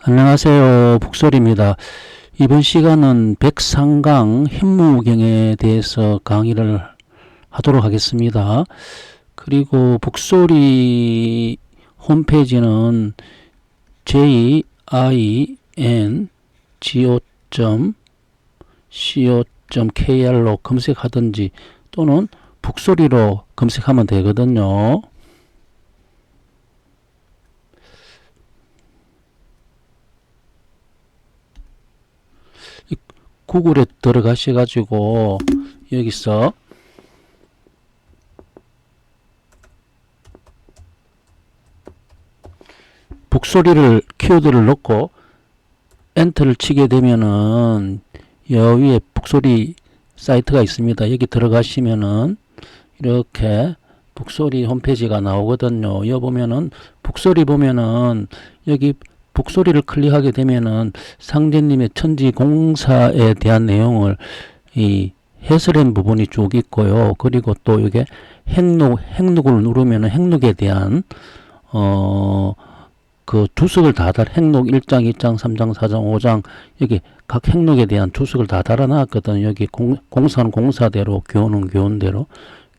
안녕하세요. 북설입니다. 이번 시간은 백상강 현무경에 대해서 강의를 하도록 하겠습니다. 그리고 북소리 홈페이지는 jingo.co.kr로 검색하든지 또는 북소리로 검색하면 되거든요. 구글에 들어가셔가지고 여기서 북소리를 키워드를 넣고 엔터를 치게 되면은 여기에 북소리 사이트가 있습니다. 여기 들어가시면은 이렇게 북소리 홈페이지가 나오거든요. 여기 보면은 북소리 보면은 여기 북소리를 클릭하게 되면은 상제님의 천지공사에 대한 내용을 이 해설한 부분이 쭉 있고요. 그리고 또 이게 행록을 누르면은 행록에 대한 그 주석을 다 행록 1장, 2장, 3장, 4장, 5장 여기 각 행록에 대한 주석을 다 달아놨거든요. 여기 공사는 공사대로, 교훈은 교훈대로,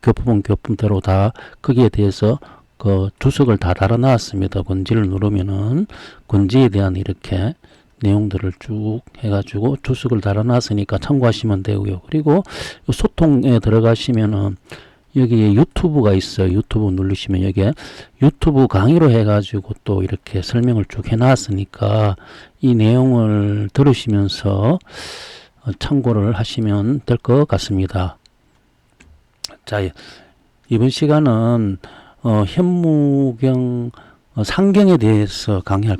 교품은 교품대로 다 거기에 대해서 그 주석을 다 달아놨습니다. 권지를 누르면은 권지에 대한 이렇게 내용들을 쭉 해가지고 주석을 달아놨으니까 참고하시면 되고요. 그리고 소통에 들어가시면은 여기에 유튜브가 있어요. 유튜브 누르시면 여기에 유튜브 강의로 해가지고 또 이렇게 설명을 쭉 해놨으니까 이 내용을 들으시면서 참고를 하시면 될 것 같습니다. 자, 이번 시간은 현무경 상경에 대해서 강의할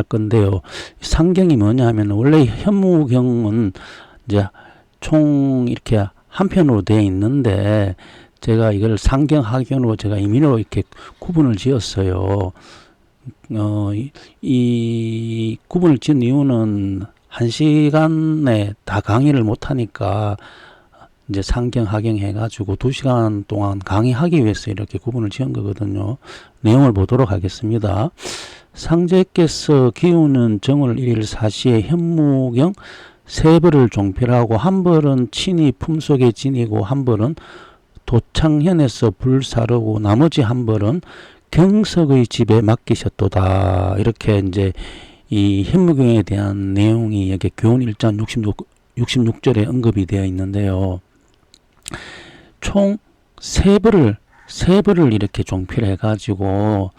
건데요. 상경이 뭐냐 하면 원래 현무경은 이제 총 이렇게 한 편으로 되어 있는데 제가 이걸 상경 하경으로 제가 임의로 이렇게 구분을 지었어요. 이 구분을 지은 이유는 한 시간에 다 강의를 못 하니까 이제 상경 하경 해가지고 2시간 동안 강의하기 위해서 이렇게 구분을 지은 거거든요. 내용을 보도록 하겠습니다. 상제께서 기우는 정월 1일 사시에 현무경 세 벌을 종필하고 한 벌은 친히 품속에 지니고 한 벌은 도창현에서 불사르고 나머지 한 벌은 경석의 집에 맡기셨도다. 이렇게 이제 이 현무경에 대한 내용이 여기 교훈 1장 66절에 언급이 되어 있는데요. 총 세 벌을 이렇게 종필해 가지고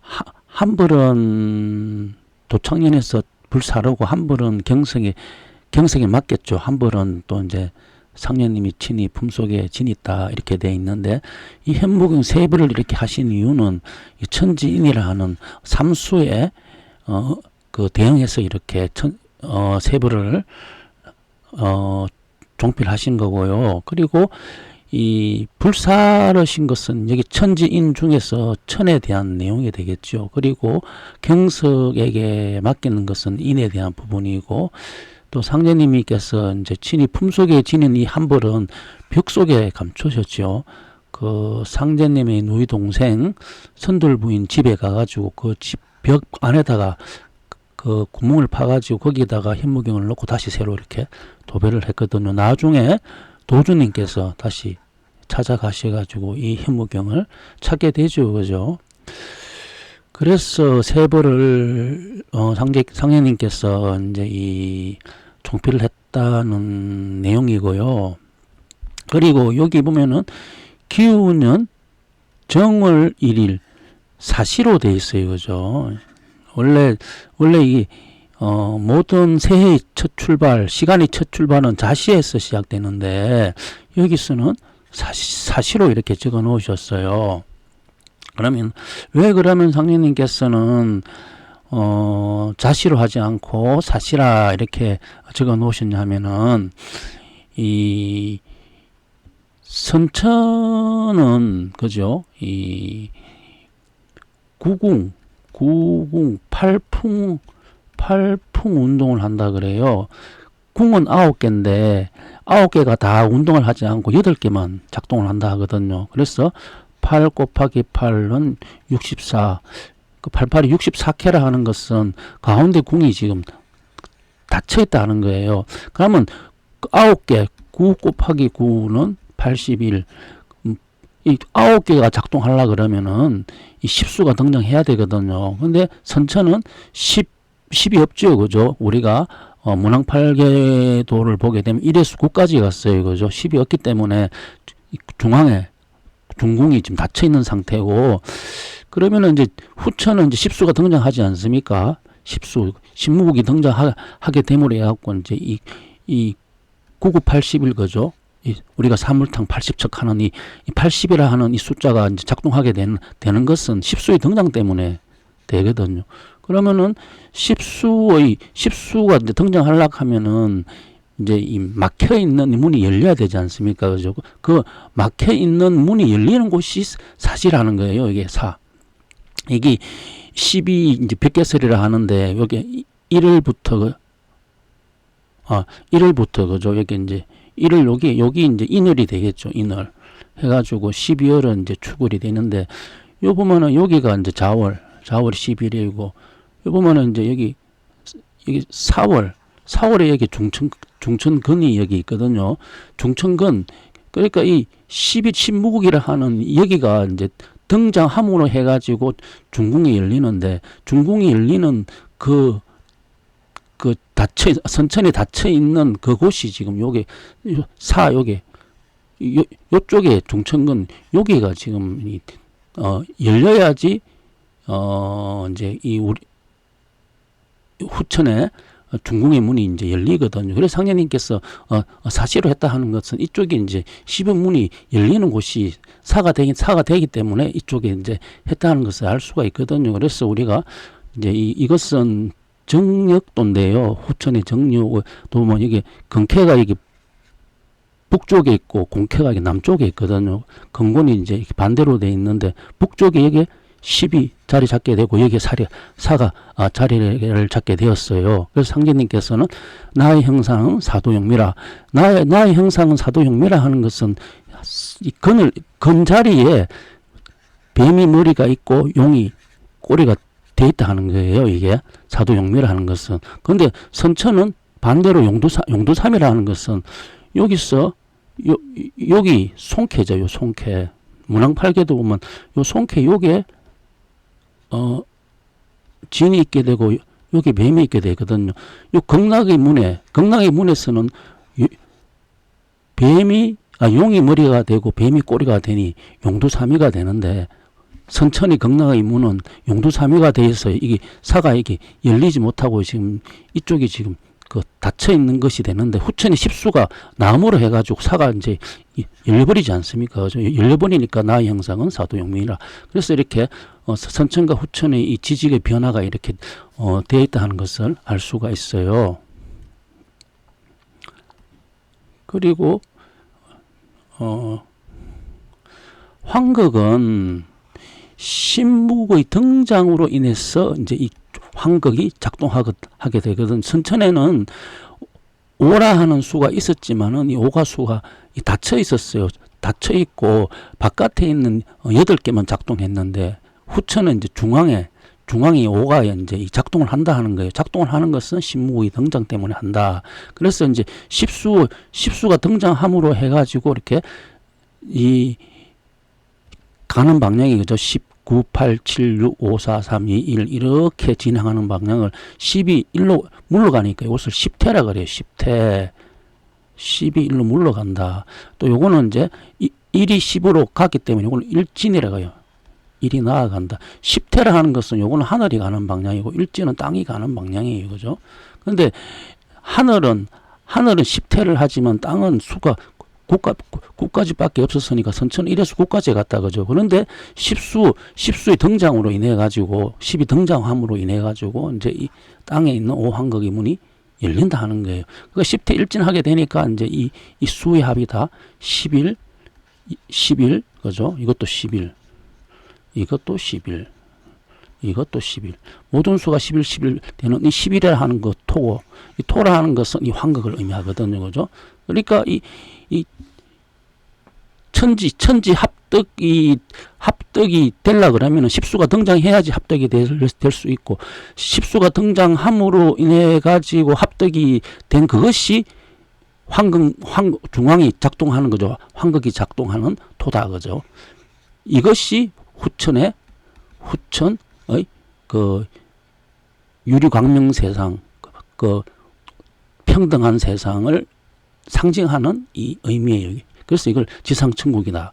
한 벌은 도창현에서 불사르고 한 벌은 경성에 맡겼죠. 한 벌은 또 이제 상녀님이 친히 품속에 지녔다 이렇게 돼 있는데 이 현무경 세 벌을 이렇게 하신 이유는 이 천지인이라 하는 삼수에 그 대응해서 이렇게 세 벌을 종필하신 거고요. 그리고 이 불사르신 것은 여기 천지인 중에서 천에 대한 내용이 되겠죠. 그리고 경석에게 맡기는 것은 인에 대한 부분이고 또 상제님께서 이제 친히 품속에 지닌 이 한 벌은 벽 속에 감추셨죠. 그 상제님의 누이 동생 선돌부인 집에 가가지고 그 집 벽 안에다가 그 구멍을 파가지고 거기에다가 현무경을 넣고 다시 새로 이렇게 도배를 했거든요. 나중에 도주님께서 다시 찾아가셔가지고 이 현무경을 찾게 되죠. 그죠? 그래서 세 벌을, 상제님께서 이제 이 종필을 했다는 내용이고요. 그리고 여기 보면은 기우는 정월 1일 사시로 돼 있어요. 그죠? 원래 이 모든 새해의 첫 출발, 시간의 첫 출발은 자시에서 시작되는데 여기서는 사시로 이렇게 적어 놓으셨어요. 그러면 상님께서는 자시로 하지 않고 사시라 이렇게 적어 놓으셨냐 하면은 이 선천은 그죠? 이 구궁 팔풍 운동을 한다 그래요. 궁은 9개인데 9개가 다 운동을 하지 않고 8개만 작동을 한다 하거든요. 그래서 8 곱하기 8은 64. 그 88이 64K라 하는 것은 가운데 궁이 지금 닫혀 있다 하는 거예요. 그러면 9개, 9 곱하기 9는 81. 이 9개가 작동하려 그러면은 이 10수가 등장해야 되거든요. 근데 선천은 10이 없죠. 그죠? 우리가 문항 8개도를 보게 되면 1에서 9까지 갔어요. 그죠? 10이 없기 때문에 중앙에 중궁이 지금 닫혀 있는 상태고, 그러면은 이제 후천은 이제 10수가 등장하지 않습니까? 10수, 신무국이 등장하게 됨으로 해갖고 이제 이 9981 그죠? 우리가 사물탕 80척 하는 이 80이라 하는 이 숫자가 이제 작동하게 되는 것은 10수의 등장 때문에 되거든요. 그러면은 10수가 이제 등장하려고 하면은 이제 이 막혀 있는 문이 열려야 되지 않습니까? 그죠? 그 막혀 있는 문이 열리는 곳이 사지라는 거예요. 이게 이게 10이 이제 백개설이라 하는데, 여기 1월부터 1월부터 그죠? 여기 이제 1월 여기 이제 인월이 되겠죠. 인월 해가지고 12월은 이제 축월이 되는데, 요 보면은 여기가 이제 자월이 11일이고, 요 보면은 이제 여기 4월에 여기 중천근이 여기 있거든요. 중천근, 그러니까 이 10이 신무국이라 하는 여기가 이제 등장함으로 해가지고 중궁이 열리는데, 중궁이 열리는 그 선천이 닫혀 있는 그곳이 지금 요게 요쪽에 중천근 여기가 지금 열려야지 이제 이 우리 후천에 중궁의 문이 이제 열리거든요. 그래서 상제님께서 사시로 했다 하는 것은 이쪽에 이제 10의 문이 열리는 곳이 사가 되기 때문에 이쪽에 이제 했다 하는 것을 알 수가 있거든요. 그래서 우리가 이제 이것은 정력도인데요. 후천의 정력도 보면 이게 근캐가 이게 북쪽에 있고 공캐가 이게 남쪽에 있거든요. 근곤이 이제 반대로 돼 있는데, 북쪽에 여기 10이 자리 잡게 되고 여기에 사가 자리를 잡게 되었어요. 그래서 상제님께서는 나의 형상은 사도용미라. 나의 형상은 사도용미라 하는 것은 이 근 자리에 뱀이 머리가 있고 용이 꼬리가 돼 있다 하는 거예요. 이게 사도용미라 하는 것은. 그런데 선천은 반대로 용두삼이라 하는 것은 여기서 여기 송캐죠. 요 송캐. 문항팔계도 보면 요 송캐 요게 진이 있게 되고 여기 뱀이 있게 되거든요. 요 극락의 문에서는 용이 머리가 되고 뱀이 꼬리가 되니 용두삼이가 되는데, 선천이 극락의 문은 용두삼이가 돼서 이게 사가 이게 열리지 못하고 지금 이쪽이 지금 그 닫혀 있는 것이 되는데, 후천이 10수가 나무로 해가지고 사가 이제 열려버리지 않습니까? 열려버리니까 나의 형상은 사도용미라. 그래서 이렇게 선천과 후천의 이 지직의 변화가 이렇게 되어 있다 하는 것을 알 수가 있어요. 그리고 황극은 신묵의 등장으로 인해서 이제 이 황극이 작동하게 되거든. 선천에는 오라 하는 수가 있었지만은 이 오가 수가 닫혀 있었어요. 닫혀 있고 바깥에 있는 8개만 작동했는데, 후천은 이제 중앙이 오가 이제 작동을 한다 하는 거예요. 작동을 하는 것은 신무의 등장 때문에 한다. 그래서 이제 10수가 등장함으로 해가지고 이렇게 이 가는 방향이 그죠. 9, 8, 7, 6, 5, 4, 3, 2, 1 이렇게 진행하는 방향을 10이 1로 물러가니까 이것을 10태라 그래요. 10태. 10이 1로 물러간다. 또 요거는 이제 1이 10으로 갔기 때문에 요거는 일진이라고 해요. 1이 나아간다. 10태라 하는 것은 요거는 하늘이 가는 방향이고, 일진은 땅이 가는 방향이에요. 그죠? 그런데 하늘은 10태를 하지만 땅은 수가 9까지밖에 없었으니까 선천은 1에서 9까지 갔다. 그죠? 그런데 10수의 등장으로 인해 가지고 10이 등장함으로 인해 가지고 이제 이 땅에 있는 오황극의 문이 열린다 하는 거예요. 그러니까 10태 일진하게 되니까 이제 이 수의 합이 다 11, 그죠? 이것도 11, 이것도 11, 이것도 11. 모든 수가 11 되는 이 11이라 하는 것 토고, 이 토라 하는 것은 이 황극을 의미하거든요. 그죠? 그러니까 이 천지 합덕이 되려 그러면은 십수가 등장해야지 합덕이 될 수 있고, 십수가 등장함으로 인해 가지고 합덕이 된 그것이 중앙이 작동하는 거죠. 황극이 작동하는 토다 그죠. 이것이 후천의 그 유리광명 세상, 그 평등한 세상을 상징하는 이 의미예요. 그래서 이걸 지상천국이다.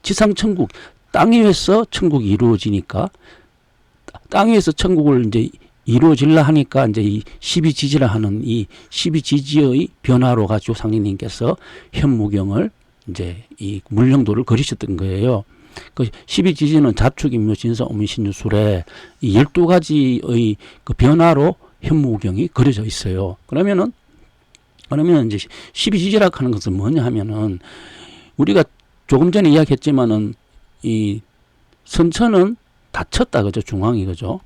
지상천국, 땅 위에서 천국이 이루어지니까, 땅 위에서 천국을 이제 이루어질라 하니까 이제 이 12지지라 하는 이 12지지의 변화로 가지고 상인님께서 현무경을 이제 이 물령도를 그리셨던 거예요. 그 12지지는 자축인묘 진사 오미신유술에 이 12가지의 그 변화로 현무경이 그려져 있어요. 그러면 이제 12지지라 하는 것은 뭐냐 하면은, 우리가 조금 전에 이야기했지만은 이 선천은 닫혔다 그죠. 중앙이 그죠.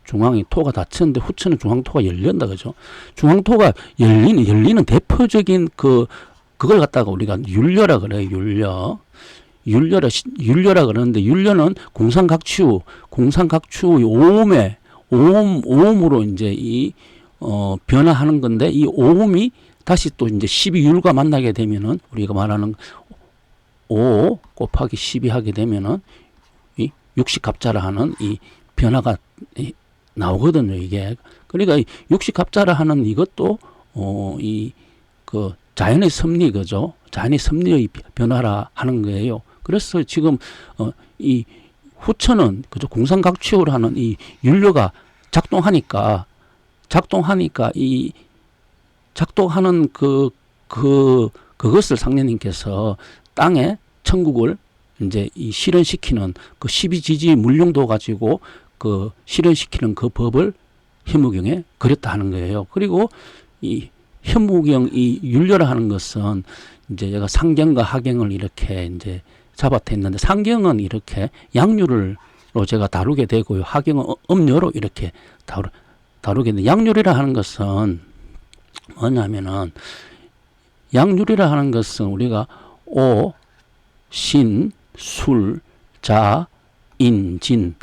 중앙이 토가 닫혔는데 후천은 중앙토가 열린다 그죠. 중앙토가 열리는 대표적인 그걸 갖다가 우리가 율려라 그래요. 율려라 그러는데, 율려는 공상각추의 오음으로 이제 변화하는 건데, 이 오음이 다시 또 이제 12율과 만나게 되면은, 우리가 말하는 5 곱하기 12 하게 되면은 이 육식갑자라 하는 이 변화가 나오거든요, 이게. 그러니까 이 육식갑자라 하는 이것도 그 자연의 섭리 그죠. 자연의 섭리의 변화라 하는 거예요. 그래서 지금 이 후천은 그죠, 공상각취로 하는 이 율려가 작동하니까 이 작동하는 그것을 상례님께서 땅에 천국을 이제 이 실현시키는 그 12지지 물령도 가지고 그 실현시키는 그 법을 현무경에 그렸다 하는 거예요. 그리고 이 현무경 이 율려라 하는 것은 이제 제가 상경과 하경을 이렇게 이제 잡아댔는데, 상경은 이렇게 양률로 제가 다루게 되고요. 하경은 음료로 이렇게 다루게 되는데, 양률이라 하는 것은 뭐냐면은, 양률이라 하는 것은 우리가 오, 신, 술, 자, 인, 진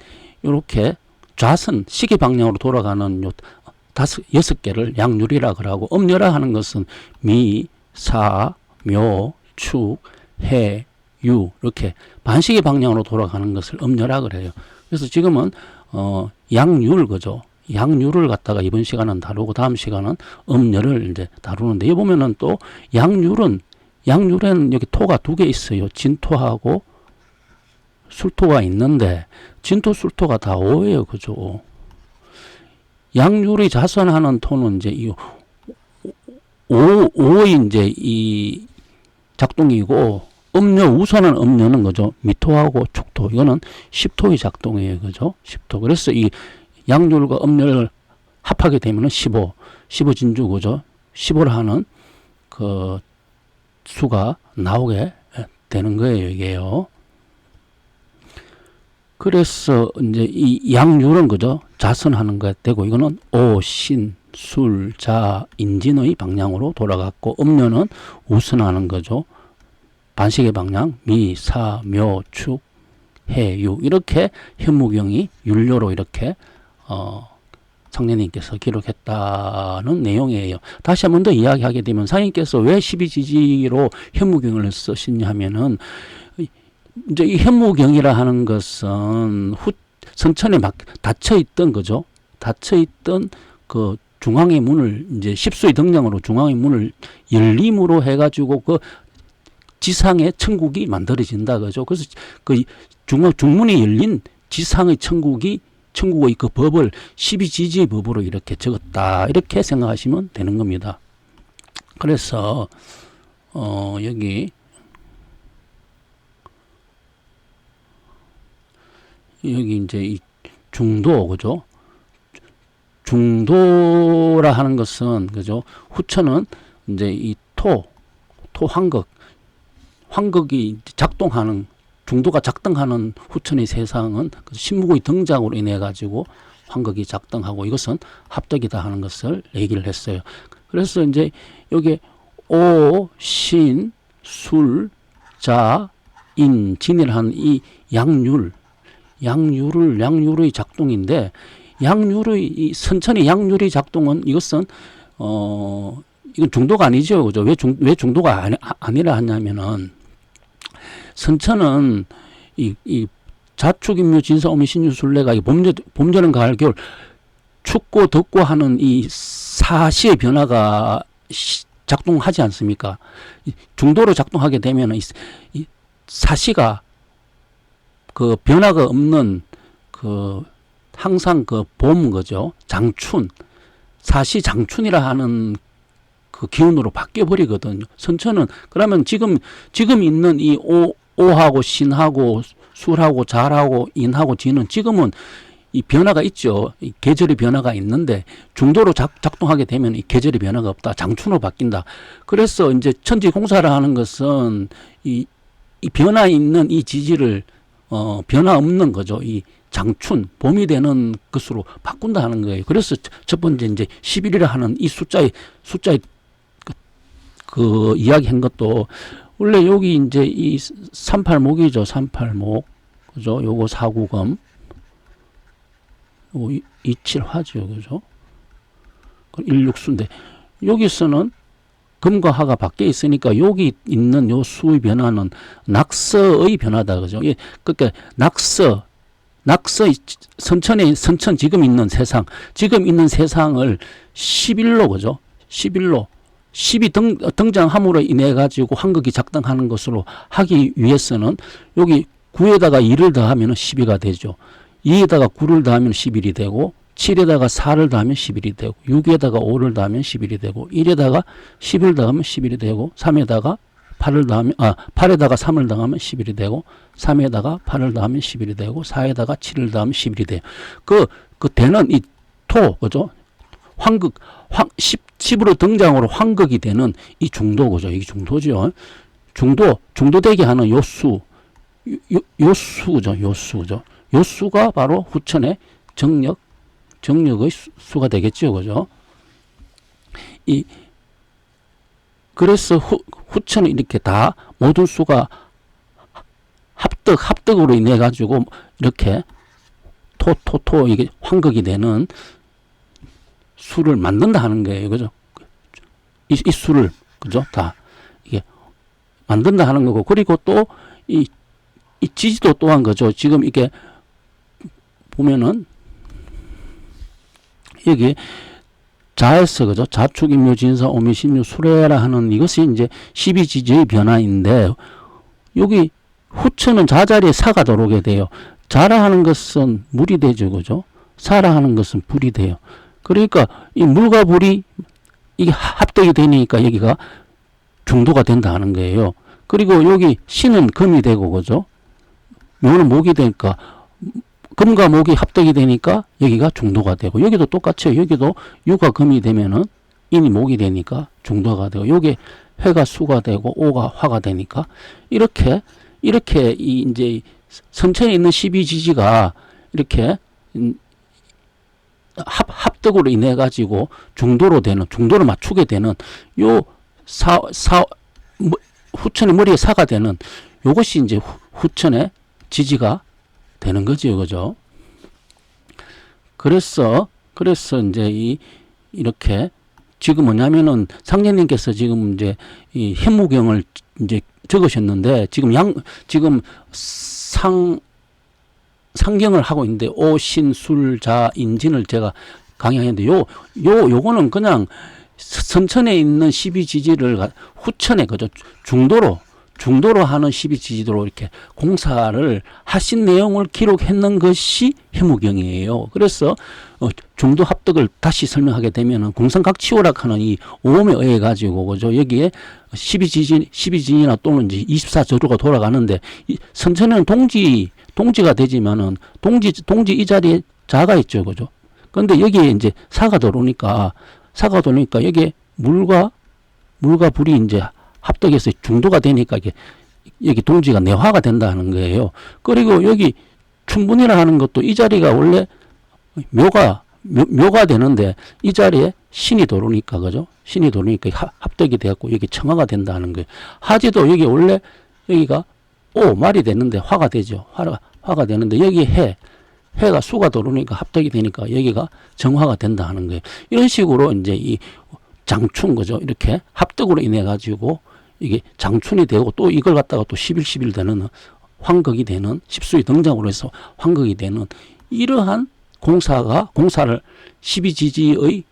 이렇게 좌선 시계 방향으로 돌아가는 요 6개를 양률이라 그러고, 음률이라 하는 것은 미, 사, 묘, 축, 해, 유 이렇게 반시계 방향으로 돌아가는 것을 음률이라 그래요. 그래서 지금은 양률 그죠. 양률을 갖다가 이번 시간은 다루고 다음 시간은 음률을 이제 다루는데, 여기 보면은 또 양률에는 여기 토가 2개 있어요. 진토하고 술토가 있는데, 진토 술토가 다 5예요. 그죠? 양률이 자선하는 토는 이제 이 5의 이제 이 작동이고, 우선은 음료는 그죠? 미토하고 축토. 이거는 10토의 작동이에요. 그죠? 10토. 그래서 이 양률과 음률을 합하게 되면은 15진주 그죠? 15를 하는 그 수가 나오게 되는 거예요, 이게요. 그래서 이제 이 양률은 그죠? 자선하는 거 되고, 이거는 오, 신, 술, 자, 인진의 방향으로 돌아갔고, 음료는 우선하는 거죠. 반시계 방향, 미, 사, 묘, 축, 해, 유 이렇게 현무경이 율료로 이렇게 상례님께서 기록했다는 내용이에요. 다시 한 번 더 이야기하게 되면, 상인께서 왜 12지지로 현무경을 쓰시냐 하면은, 이제 이 현무경이라 하는 것은 선천에 막 닫혀있던 거죠. 닫혀있던 그 중앙의 문을 이제 십수의 등장으로 중앙의 문을 열림으로 해가지고 그 지상의 천국이 만들어진다 그죠. 그래서 그 중문이 열린 지상의 천국의 그 법을 12지지의 법으로 이렇게 적었다, 이렇게 생각하시면 되는 겁니다. 그래서 여기 이제 이 중도 그죠. 중도라 하는 것은 그죠. 후천은 이제 이 황극이 작동하는, 중도가 작동하는 후천의 세상은 신무의 등장으로 인해 가지고 황극이 작동하고, 이것은 합덕이다 하는 것을 얘기를 했어요. 그래서 이제 여기 오, 신, 술, 자, 인, 진이라는 이 양률의 작동인데, 이 선천의 양률의 작동은 이것은 이건 중도가 아니죠, 그죠? 왜 중도가 아니라 하냐면은, 선천은 이 자축, 인묘, 진사, 오미, 신유, 술래가 이 봄, 여름, 가을, 겨울 춥고 덥고 하는 이 사시의 변화가 작동하지 않습니까? 중도로 작동하게 되면 이 사시가 그 변화가 없는 그 항상 그 봄 거죠. 장춘, 사시 장춘이라 하는 그 기운으로 바뀌어 버리거든요. 선천은 그러면 지금 있는 이 오하고 신하고 술하고 잘하고 인하고 진은 지금은 이 변화가 있죠. 이 계절의 변화가 있는데 중도로 작동하게 되면 이 계절의 변화가 없다. 장춘으로 바뀐다. 그래서 이제 천지공사를 하는 것은 이 변화 있는 이 지지를 변화 없는 거죠. 이 장춘, 봄이 되는 것으로 바꾼다 하는 거예요. 그래서 첫 번째 이제 11이라 하는 이 숫자의 그 이야기한 것도 원래 여기 이제 이 38목이죠. 38목. 그죠? 요거 4구금. 요거 27화죠. 그죠? 16수인데 여기서는 금과 화가 바뀌어 있으니까 여기 있는 요 수의 변화는 낙서의 변화다. 그죠? 예, 그러니까 낙서 선천 지금 있는 세상을 11로 그죠? 11로 10이 등장함으로 인해 가지고 환극이 작동하는 것으로 하기 위해서는 여기 9에다가 2를 더하면 12가 되죠. 2에다가 9를 더하면 11이 되고 7에다가 4를 더하면 11이 되고 6에다가 5를 더하면 11이 되고 1에다가 10을 더하면 11이 되고 3에다가 8에다가 3을 더하면 11이 되고 3에다가 8을 더하면 11이 되고 4에다가 7을 더하면 11이 돼요. 그 되는 이 토, 그죠? 환극, 10으로 등장으로 환극이 되는 이 중도, 그죠? 이게 중도죠. 중도되게 하는 요수죠. 요수죠. 요수가 바로 후천의 정력의 수가 되겠죠. 그죠? 그래서 후천은 이렇게 다 모든 수가 합덕으로 인해 가지고 이렇게 토 이게 환극이 되는 수를 만든다 하는 거예요. 그죠? 이 수를 그죠? 다 이게 만든다 하는 거고, 그리고 또 이 지지도 또한 거죠. 지금 이게 보면은 여기 자에서 그죠? 자축, 인묘, 진사, 오미, 신유, 수레라 하는 이것이 이제 12지지의 변화인데, 여기 후천은 자자리에 사가 들어오게 돼요. 자라 하는 것은 물이 되죠. 그죠? 사라 하는 것은 불이 돼요. 그러니까 이 물과 불이 이게 합덕이 되니까 여기가 중도가 된다 하는 거예요. 그리고 여기 신은 금이 되고, 그죠? 묘는 목이 되니까 금과 목이 합덕이 되니까 여기가 중도가 되고, 여기도 똑같죠. 여기도 유가 금이 되면은 인이 목이 되니까 중도가 되고, 여기 회가 수가 되고 오가 화가 되니까 이렇게 이제 선천에 있는 12지지가 이렇게 합덕으로 인해 가지고 중도를 맞추게 되는 요 후천의 머리에 사가 되는 요것이 이제 후천의 지지가 되는 거죠. 그죠? 그래서 이제 이렇게 지금 뭐냐면은 상제님께서 지금 이제 이 현무경을 이제 적으셨는데, 지금 상경을 하고 있는데, 오신술자 인진을 제가 강의하는데, 요거는 그냥 선천에 있는 12지지를 후천에 그죠? 중도로 하는 12지지도로 이렇게 공사를 하신 내용을 기록했는 것이 해무경이에요. 그래서 중도 합덕을 다시 설명하게 되면은 공상각치오락 하는 이 오음에 의해 가지고 그죠? 여기에 12진이나 또는 이제 24저루가 돌아가는데, 선천에는 동지가 되지만은 동지 이 자리에 자가 있죠. 그죠? 그런데 여기에 이제 사가 들어오니까 여기에 물과 불이 이제 합덕해서 중도가 되니까 여기 동지가 내화가 된다는 거예요. 그리고 여기 춘분이라 하는 것도 이 자리가 원래 묘가 되는데 이 자리에 신이 들어오니까, 그죠? 신이 들어오니까 합덕이 되었고 여기 청화가 된다는 거예요. 하지도 여기 원래 여기가 말이 되는데 화가 되죠. 화가 되는데 여기 해가 수가 들어오니까 합덕이 되니까 여기가 정화가 된다 하는 거예요. 이런 식으로 이제 이 장춘 거죠. 이렇게 합덕으로 인해 가지고 이게 장춘이 되고 또 이걸 갖다가 또 11 되는 환극이 되는 십수의 등장으로 해서 환극이 되는 이러한 공사를 12지지의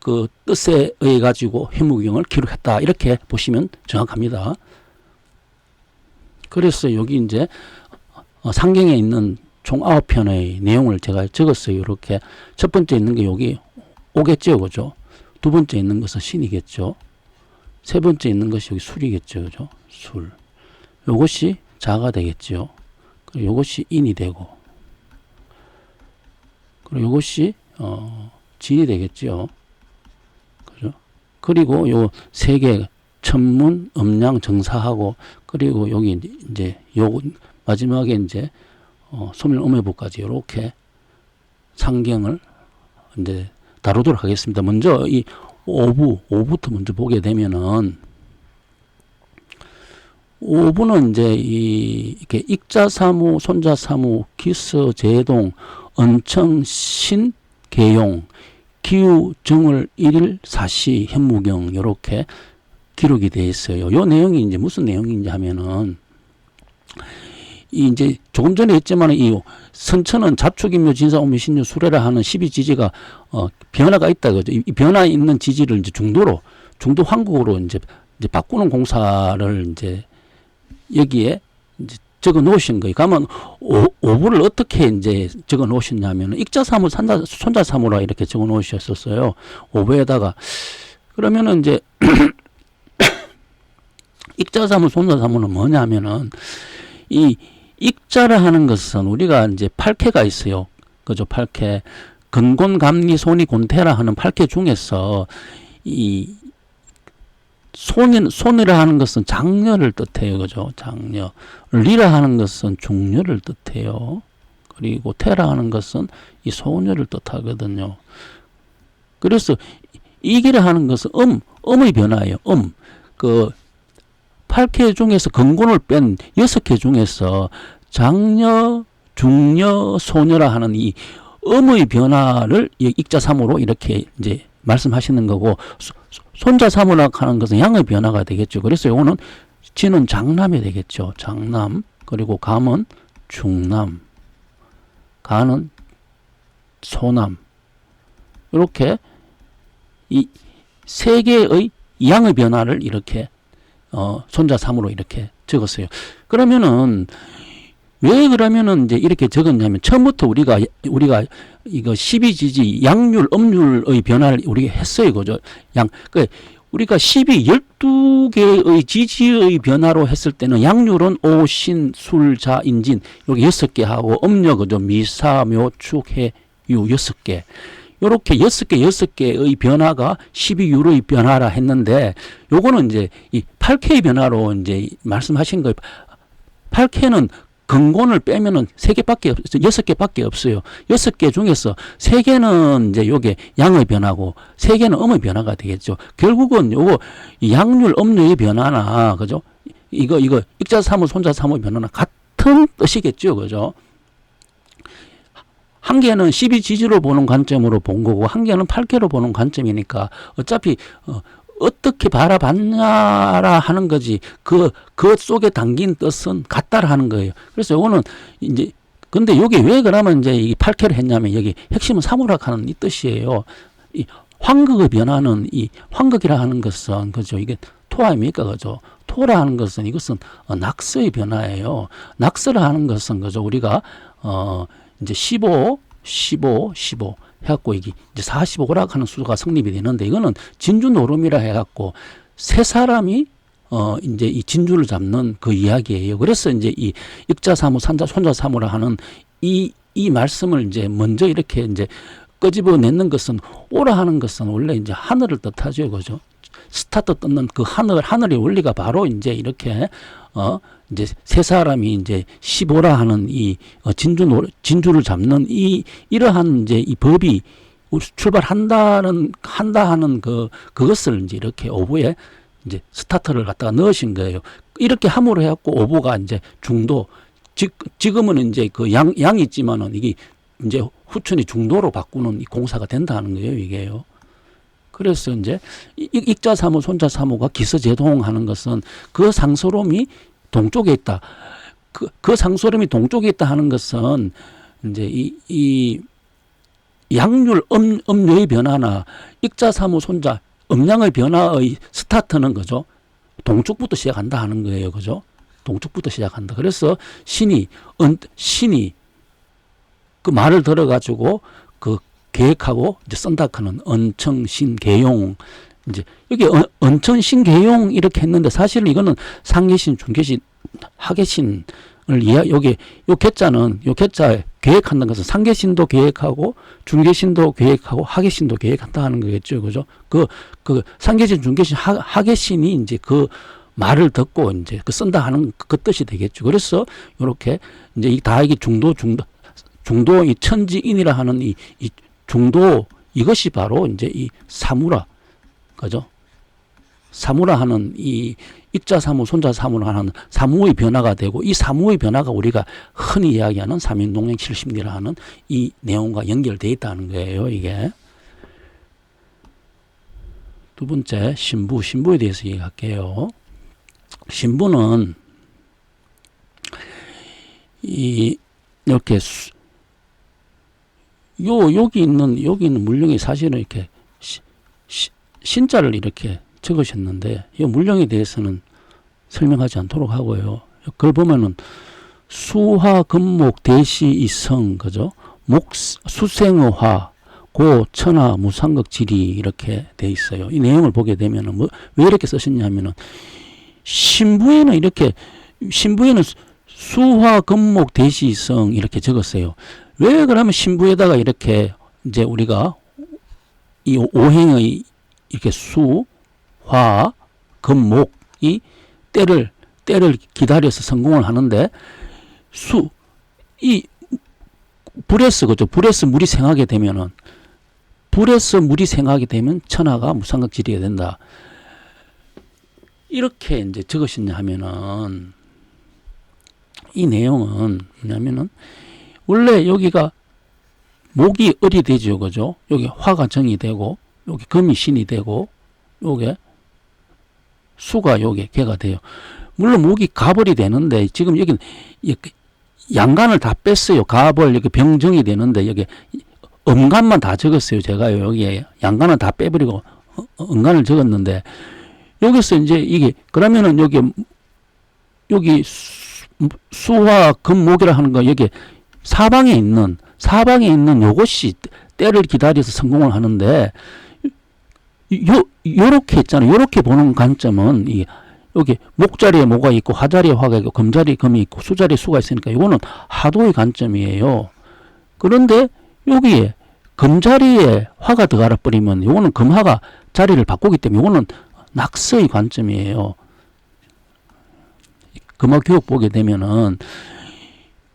그 뜻에 의해 가지고 해무경을 기록했다. 이렇게 보시면 정확합니다. 그래서 여기 이제 상경에 있는 총 9편의 내용을 제가 적었어요. 이렇게 첫 번째 있는 게 여기 오겠죠. 그죠? 두 번째 있는 것은 신이겠죠. 세 번째 있는 것이 여기 술이겠죠. 그죠? 술. 요것이 자가 되겠죠. 그리고 요것이 인이 되고, 그리고 요것이 진이 되겠죠. 그죠? 그리고 요 세 개 천문, 음양, 정사하고, 그리고 여기 이제 요 마지막에 이제 소멸 음해부까지 이렇게 상경을 이제 다루도록 하겠습니다. 먼저 이 5부부터 먼저 보게 되면은 5부는 이제 이렇게 익자사무, 손자사무, 기서, 제동, 은청, 신, 계용, 기우, 정월, 일일, 사시, 현무경 이렇게 기록이 되어 있어요. 요 내용이 이제 무슨 내용인지 하면은 이제 조금 전에 했지만 이 선천은 자축인묘, 진사오묘, 신유, 수레라 하는 12지지가 변화가 있다 그죠. 이 변화 있는 지지를 이제 중도 환국으로 이제 바꾸는 공사를 이제 여기에 이제 적어 놓으신 거예요. 그러면 오부를 어떻게 이제 적어 놓으셨냐면 익자사무, 손자사무라 이렇게 적어 놓으셨었어요. 오부에다가 그러면은 이제 익자사무, 손자사무는 뭐냐면은 이 익자를 하는 것은 우리가 이제 8캐가 있어요. 그죠? 8캐. 근곤, 감리, 손이, 곤태라 하는 8캐 중에서 이 손이라 하는 것은 장녀를 뜻해요. 그죠? 장녀. 리라 하는 것은 중녀를 뜻해요. 그리고 태라 하는 것은 이 소녀를 뜻하거든요. 그래서 이기라 하는 것은 음의 변화예요. 그 8캐 중에서 근곤을 뺀 6캐 중에서 장녀, 중녀, 소녀라 하는 이 음의 변화를 익자사무로 이렇게 이제 말씀하시는 거고, 손자사무라 하는 것은 양의 변화가 되겠죠. 그래서 요거는 진은 장남이 되겠죠. 장남. 그리고 감은 중남. 가는 소남. 이렇게 이 세 개의 양의 변화를 이렇게 손자삼으로 이렇게 적었어요. 그러면은 왜 그러면은 이제 이렇게 적었냐면 처음부터 우리가 이거 12지지 양률, 음률의 변화를 우리가 했어요. 그죠? 우리가 12개의 지지의 변화로 했을 때는 양률은 오, 신, 술, 자, 인진 여기 6개 하고 음력, 그죠? 미사, 묘, 축, 해, 유 6개. 요렇게 6개의 변화가 12유의 변화라 했는데 요거는 이제 이 8K의 변화로 이제 말씀하신 거예요. 8K는 근곤을 빼면은 3개밖에 없어요. 6개밖에 없어요. 6개 중에서 3개는 이제 요게 양의 변화고 3개는 음의 변화가 되겠죠. 결국은 요거 양률, 음률의 변화나 그죠? 이거 익자사무, 손자사무의 변화나 같은 뜻이겠죠. 그죠? 한 개는 12지지로 보는 관점으로 본 거고 한 개는 8개로 보는 관점이니까 어차피 어떻게 바라봤냐라 하는 거지 그 속에 담긴 뜻은 같다라 하는 거예요. 그래서 요거는 이제 근데 요게 왜 그러면 이제 이 8개를 했냐면 여기 핵심은 사무락하는 이 뜻이에요. 이 환극의 변화는 이 환극이라 하는 것은 그죠? 이게 토 아닙니까? 그죠? 토라 하는 것은 이것은 낙서의 변화예요. 낙서라 하는 것은 그죠? 우리가 이제 15 해갖고 이게 이제 45라 하는 수가 성립이 되는데 이거는 진주 노름이라 해갖고 세 사람이 이제 이 진주를 잡는 그 이야기예요. 그래서 이제 이 익자사무, 손자사무라 하는 이 말씀을 이제 먼저 이렇게 이제 끄집어내는 것은 오라 하는 것은 원래 이제 하늘을 뜻하죠. 그죠? 스타트 뜯는 그 하늘의 원리가 바로 이제 이렇게 이제 세 사람이 이제 15라 하는 이 진주를 잡는 이러한 이제 이 법이 출발한다 하는 그것을 이제 이렇게 오부에 이제 스타터를 갖다가 넣으신 거예요. 이렇게 함으로 해갖고 오보가 이제 중도, 지금은 이제 그 양이 있지만은 이게 이제 후천이 중도로 바꾸는 이 공사가 된다는 거예요, 이게요. 그래서 이제 익자사무, 손자사무가 기서제동하는 것은 그 상소름이 동쪽에 있다. 그 상소름이 동쪽에 있다 하는 것은 이제 이 양률 음료의 변화나 익자사무, 손자 음량의 변화의 스타트는 그죠? 동쪽부터 시작한다 하는 거예요, 그죠? 동쪽부터 시작한다. 그래서 신이 그 말을 들어가지고 그 계획하고 이제 쓴다 하는 언청신계용, 이제 여기 언청신계용 이렇게 했는데 사실은 이거는 상계신, 중계신, 하계신을 여기 요 계자는 요 계자 계획한다는 것은 상계신도 계획하고 중계신도 계획하고 하계신도 계획한다 하는 거겠죠, 그죠? 그 상계신, 중계신, 하계신이 이제 그 말을 듣고 이제 그 쓴다 하는 그 뜻이 되겠죠. 그래서 요렇게 이제 다 이게 중도 이 천지인이라 하는 이 중도, 이것이 바로 이제 이 사무라, 그죠? 사무라 하는 이 익자사무, 손자사무라 하는 사무의 변화가 되고, 이 사무의 변화가 우리가 흔히 이야기하는 삼인동행 칠심리라 하는 이 내용과 연결되어 있다는 거예요, 이게. 두 번째, 신부에 대해서 얘기할게요. 신부는 이렇게 여기 있는 물령이 사실은 이렇게 신자를 이렇게 적으셨는데, 이 물령에 대해서는 설명하지 않도록 하고요. 그걸 보면은 수화, 금목, 대시, 이성, 그죠? 수생의 화, 고, 천하, 무상극, 지리 이렇게 돼 있어요. 이 내용을 보게 되면은 왜 이렇게 쓰셨냐면은 신부에는 수화, 금목, 대시, 이성 이렇게 적었어요. 왜 그러면 신부에다가 이렇게 이제 우리가 이 오행의 이렇게 수, 화, 금, 목, 이 때를 기다려서 성공을 하는데, 이 불에서, 그죠? 불에서 물이 생하게 되면은, 천하가 무상극지리가 된다. 이렇게 이제 적으셨냐 하면은, 이 내용은 뭐냐면은, 원래 여기가 목이 을이 되죠, 그죠? 여기 화가 정이 되고, 여기 금이 신이 되고, 요게 수가 요게 개가 돼요. 물론 목이 갑을이 되는데, 지금 여기는 양간을 다 뺐어요. 갑을 이렇게 병정이 되는데, 여기 음간만 다 적었어요. 제가요. 여기에 양간은 다 빼버리고 음간을 적었는데, 여기서 이제 이게 그러면은 여기 수화 금목이라 하는 거, 여기 사방에 있는 요것이 때를 기다려서 성공을 하는데, 요렇게 있잖아요. 요렇게 보는 관점은 여기 목자리에 뭐가 있고, 화자리에 화가 있고, 금자리에 금이 있고, 수자리에 수가 있으니까 이거는 하도의 관점이에요. 그런데 여기에 금자리에 화가 들어가 버리면 이거는 금화가 자리를 바꾸기 때문에 이거는 낙서의 관점이에요. 금화 교육 보게 되면은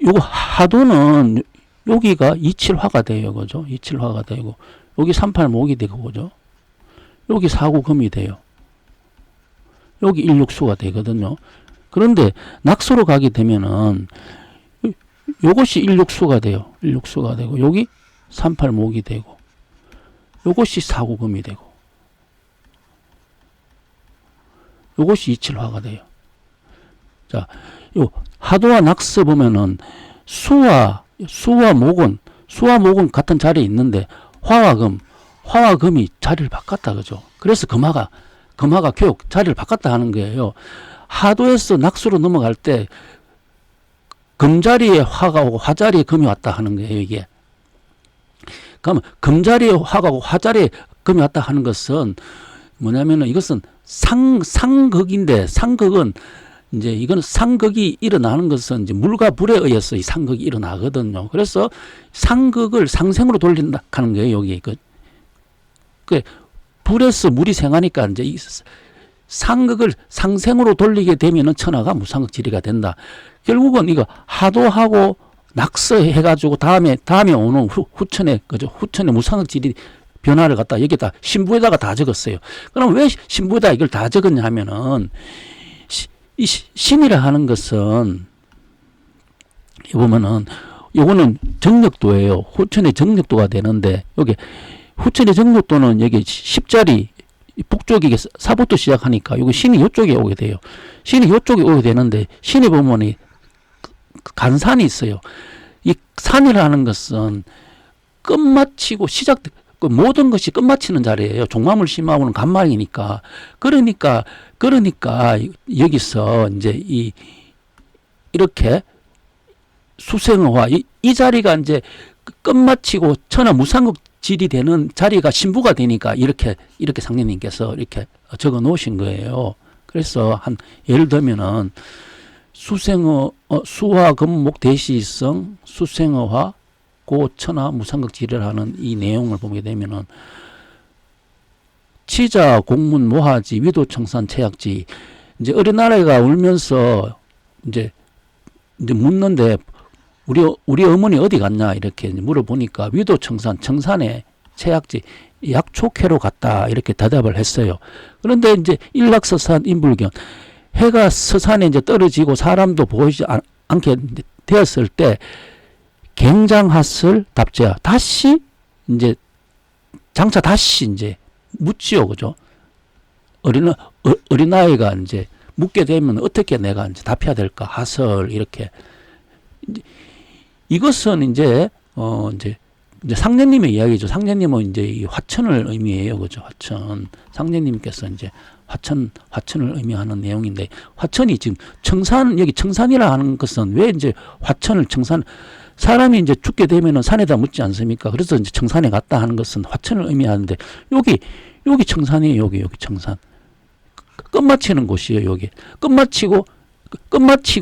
요거 하도는 여기가 이칠화가 돼요, 그죠? 이칠화가 되고, 여기 삼팔목이 되고, 그죠? 여기 사구금이 돼요. 여기 일육수가 되거든요. 그런데 낙서로 가게 되면은 요것이 일육수가 돼요. 일육수가 되고, 여기 삼팔목이 되고, 요것이 사구금이 되고, 요것이 이칠화가 돼요. 자, 요 하도와 낙서 보면은 수와 목은 같은 자리에 있는데, 화와 금이 자리를 바꿨다, 그죠? 그래서 금화가 교육 자리를 바꿨다 하는 거예요. 하도에서 낙수로 넘어갈 때 금자리에 화가 오고 화자리에 금이 왔다 하는 거예요, 이게. 그러면 금자리에 화가 오고 화자리에 금이 왔다 하는 것은 뭐냐면은, 이것은 상극인데, 상극은 이제 이거는 상극이 일어나는 것은 이제 물과 불에 의해서 이 상극이 일어나거든요. 그래서 상극을 상생으로 돌린다 하는 거예요, 여기. 불에서 물이 생하니까 이제 이 상극을 상생으로 돌리게 되면은 천하가 무상극지리가 된다. 결국은 이거 하도하고 낙서해가지고 다음에 오는 후천에, 그죠? 후천에 무상극지리 변화를 갖다 여기다 신부에다가 다 적었어요. 그럼 왜 신부에다 이걸 다 적었냐 하면은 이 신이라 하는 것은 보면은 요거는 정력도예요. 후천의 정력도가 되는데 여기 후천의 정력도는 여기 10자리 북쪽이 사부터 시작하니까 여기 신이 이쪽에 오게 돼요. 신이 이쪽에 오게 되는데 신이 보면 이 간산이 있어요. 이 산이라는 것은 끝마치고 시작 모든 것이 끝마치는 자리예요. 종마물 심하고는 간말이니까. 그러니까 여기서 이제 이렇게 수생어화 이 자리가 이제 끝마치고 천하 무상극질이 되는 자리가 신부가 되니까 이렇게 상례님께서 이렇게 적어 놓으신 거예요. 그래서 한 예를 들면은 수화 금목 대시성 수생어화 고 천하 무상극질을 하는 이 내용을 보게 되면은 치자 공문 모하지 위도청산 채약지 이제 어린아이가 울면서 이제 묻는데 우리 어머니 어디 갔냐 이렇게 물어보니까 위도청산 청산에 채약지 약초캐로 갔다 이렇게 대답을 했어요. 그런데 이제 일락서산 인불견 해가 서산에 이제 떨어지고 사람도 보이지 않게 되었을 때 갱장하슬 답제야 다시 이제 장차 다시 이제 묻지요, 그죠? 어린아이가 이제 묻게 되면 어떻게 내가 이제 답해야 될까? 하슬 이렇게 이것은 이제 이제 상례님의 이야기죠. 상례님은 이제 이 화천을 의미해요, 그죠? 화천 상례님께서 이제 화천을 의미하는 내용인데 화천이 지금 청산 여기 청산이라 하는 것은 왜 이제 화천을 청산 사람이 이제 죽게 되면은 산에다 묻지 않습니까? 그래서 이제 청산에 갔다 하는 것은 화천을 의미하는데 여기 청산이에요. 여기 청산 끝마치는 곳이에요. 여기 끝마치고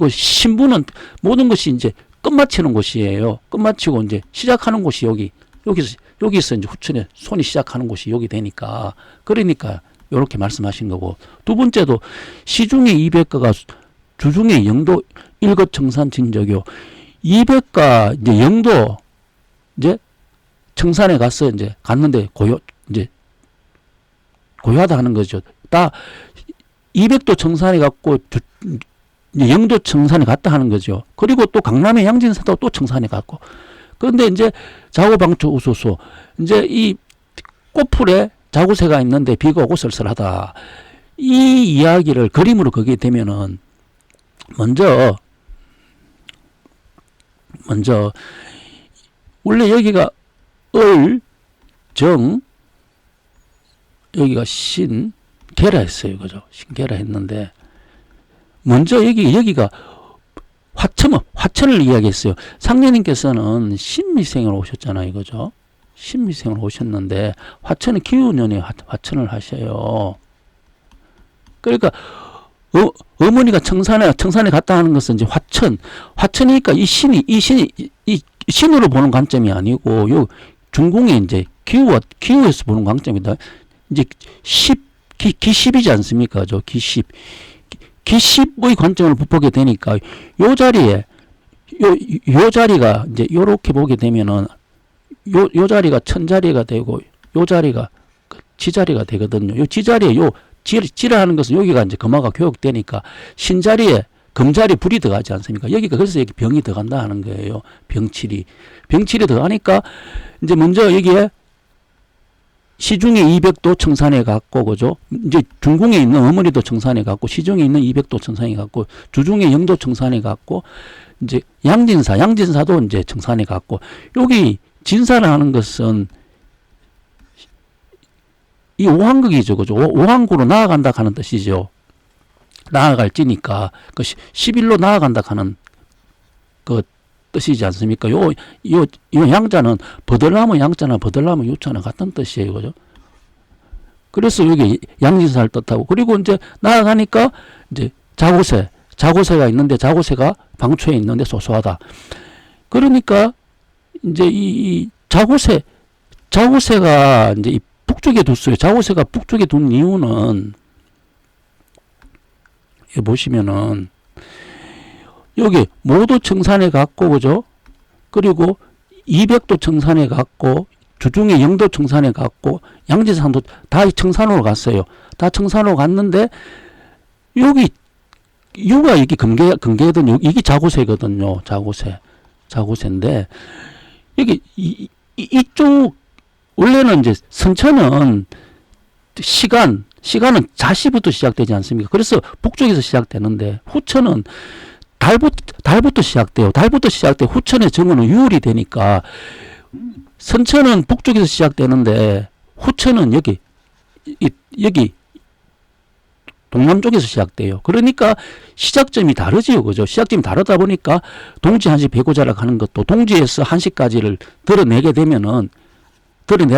신부는 모든 것이 이제 끝마치는 곳이에요. 끝마치고 이제 시작하는 곳이 여기서 이제 후천에 손이 시작하는 곳이 여기 되니까 그러니까 이렇게 말씀하신 거고 두 번째도 시중에 200가가 주중에 영도 일거청산 진적요 200가 이제 영도 이제 청산에 가서 이제 갔는데 고요하다 하는 거죠. 다 200도 청산에 갔고 영도 청산에 갔다 하는 거죠. 그리고 또 강남의 양진사도 또 청산에 갔고. 그런데 이제 자고방초 우소소 이제 이 꽃풀에 자구새가 있는데 비가 오고 쓸쓸하다. 이 이야기를 그림으로 그게 되면은 먼저 원래 여기가 여기가 신계라 했어요. 그죠? 신계라 했는데 먼저 여기가 화천을 이야기했어요. 상례님께서는 신미생으로 오셨잖아요. 그죠? 신미생으로 오셨는데 화천은 기운년에 화천을 하셔요. 그러니까 어머니가 청산에 갔다 하는 것은 이제 화천이니까 이 신으로 보는 관점이 아니고 요 중궁에 이제 기후에서 보는 관점이다. 이제 기십이지 않습니까? 기십의 관점을 보게 되니까 요 자리에 요 자리가 이제 요렇게 보게 되면은 요 자리가 천자리가 되고 요 자리가 지자리가 되거든요. 요 지자리에 지라하는 것은 여기가 이제 금화가 교육되니까 신자리에 금자리 불이 들어가지 않습니까? 여기가 그래서 여기 병이 들어간다 하는 거예요. 병칠이 들어가니까 이제 먼저 여기에 시중에 200도 청산에 갔고 그죠? 이제 중궁에 있는 어머니도 청산에 갔고 시중에 있는 200도 청산에 갔고 주중에 영도 청산에 갔고 이제 양진사도 이제 청산에 갔고 여기 진사라는 것은 이 오한극이죠. 그죠? 오한구로 나아간다 하는 뜻이죠. 나아갈지니까 그 11로 나아간다 하는 그 뜻이지 않습니까? 요 양자는 버들나무 양자나 버들나무 유자나 같은 뜻이에요. 그죠? 그래서 여기 양진사를 뜻하고 그리고 이제 나아가니까 이제 자고새가 있는데 자고새가 방초에 있는데 소소하다. 그러니까 이제 이 자고새가 이제 북쪽에 뒀어요. 자고새가 북쪽에 둔 이유는 여기 보시면은 여기 모두 청산에 갔고 그죠? 그리고 200도 청산에 갔고 주중에 영도 청산에 갔고 양지산도 다 청산으로 갔어요. 다 청산으로 갔는데 여기 유가 이게 근계거든요. 이게 자구세거든요. 자구세인데 여기 이쪽 원래는 이제 선천은 시간은 자시부터 시작되지 않습니까? 그래서 북쪽에서 시작되는데 후천은 달부터 시작돼요. 달부터 시작돼 후천의 정원은 유월이 되니까 선천은 북쪽에서 시작되는데 후천은 여기 동남쪽에서 시작돼요. 그러니까 시작점이 다르지요. 그죠? 시작점이 다르다 보니까 동지 한시 배고자락 하는 것도 동지에서 한시까지를 드러내라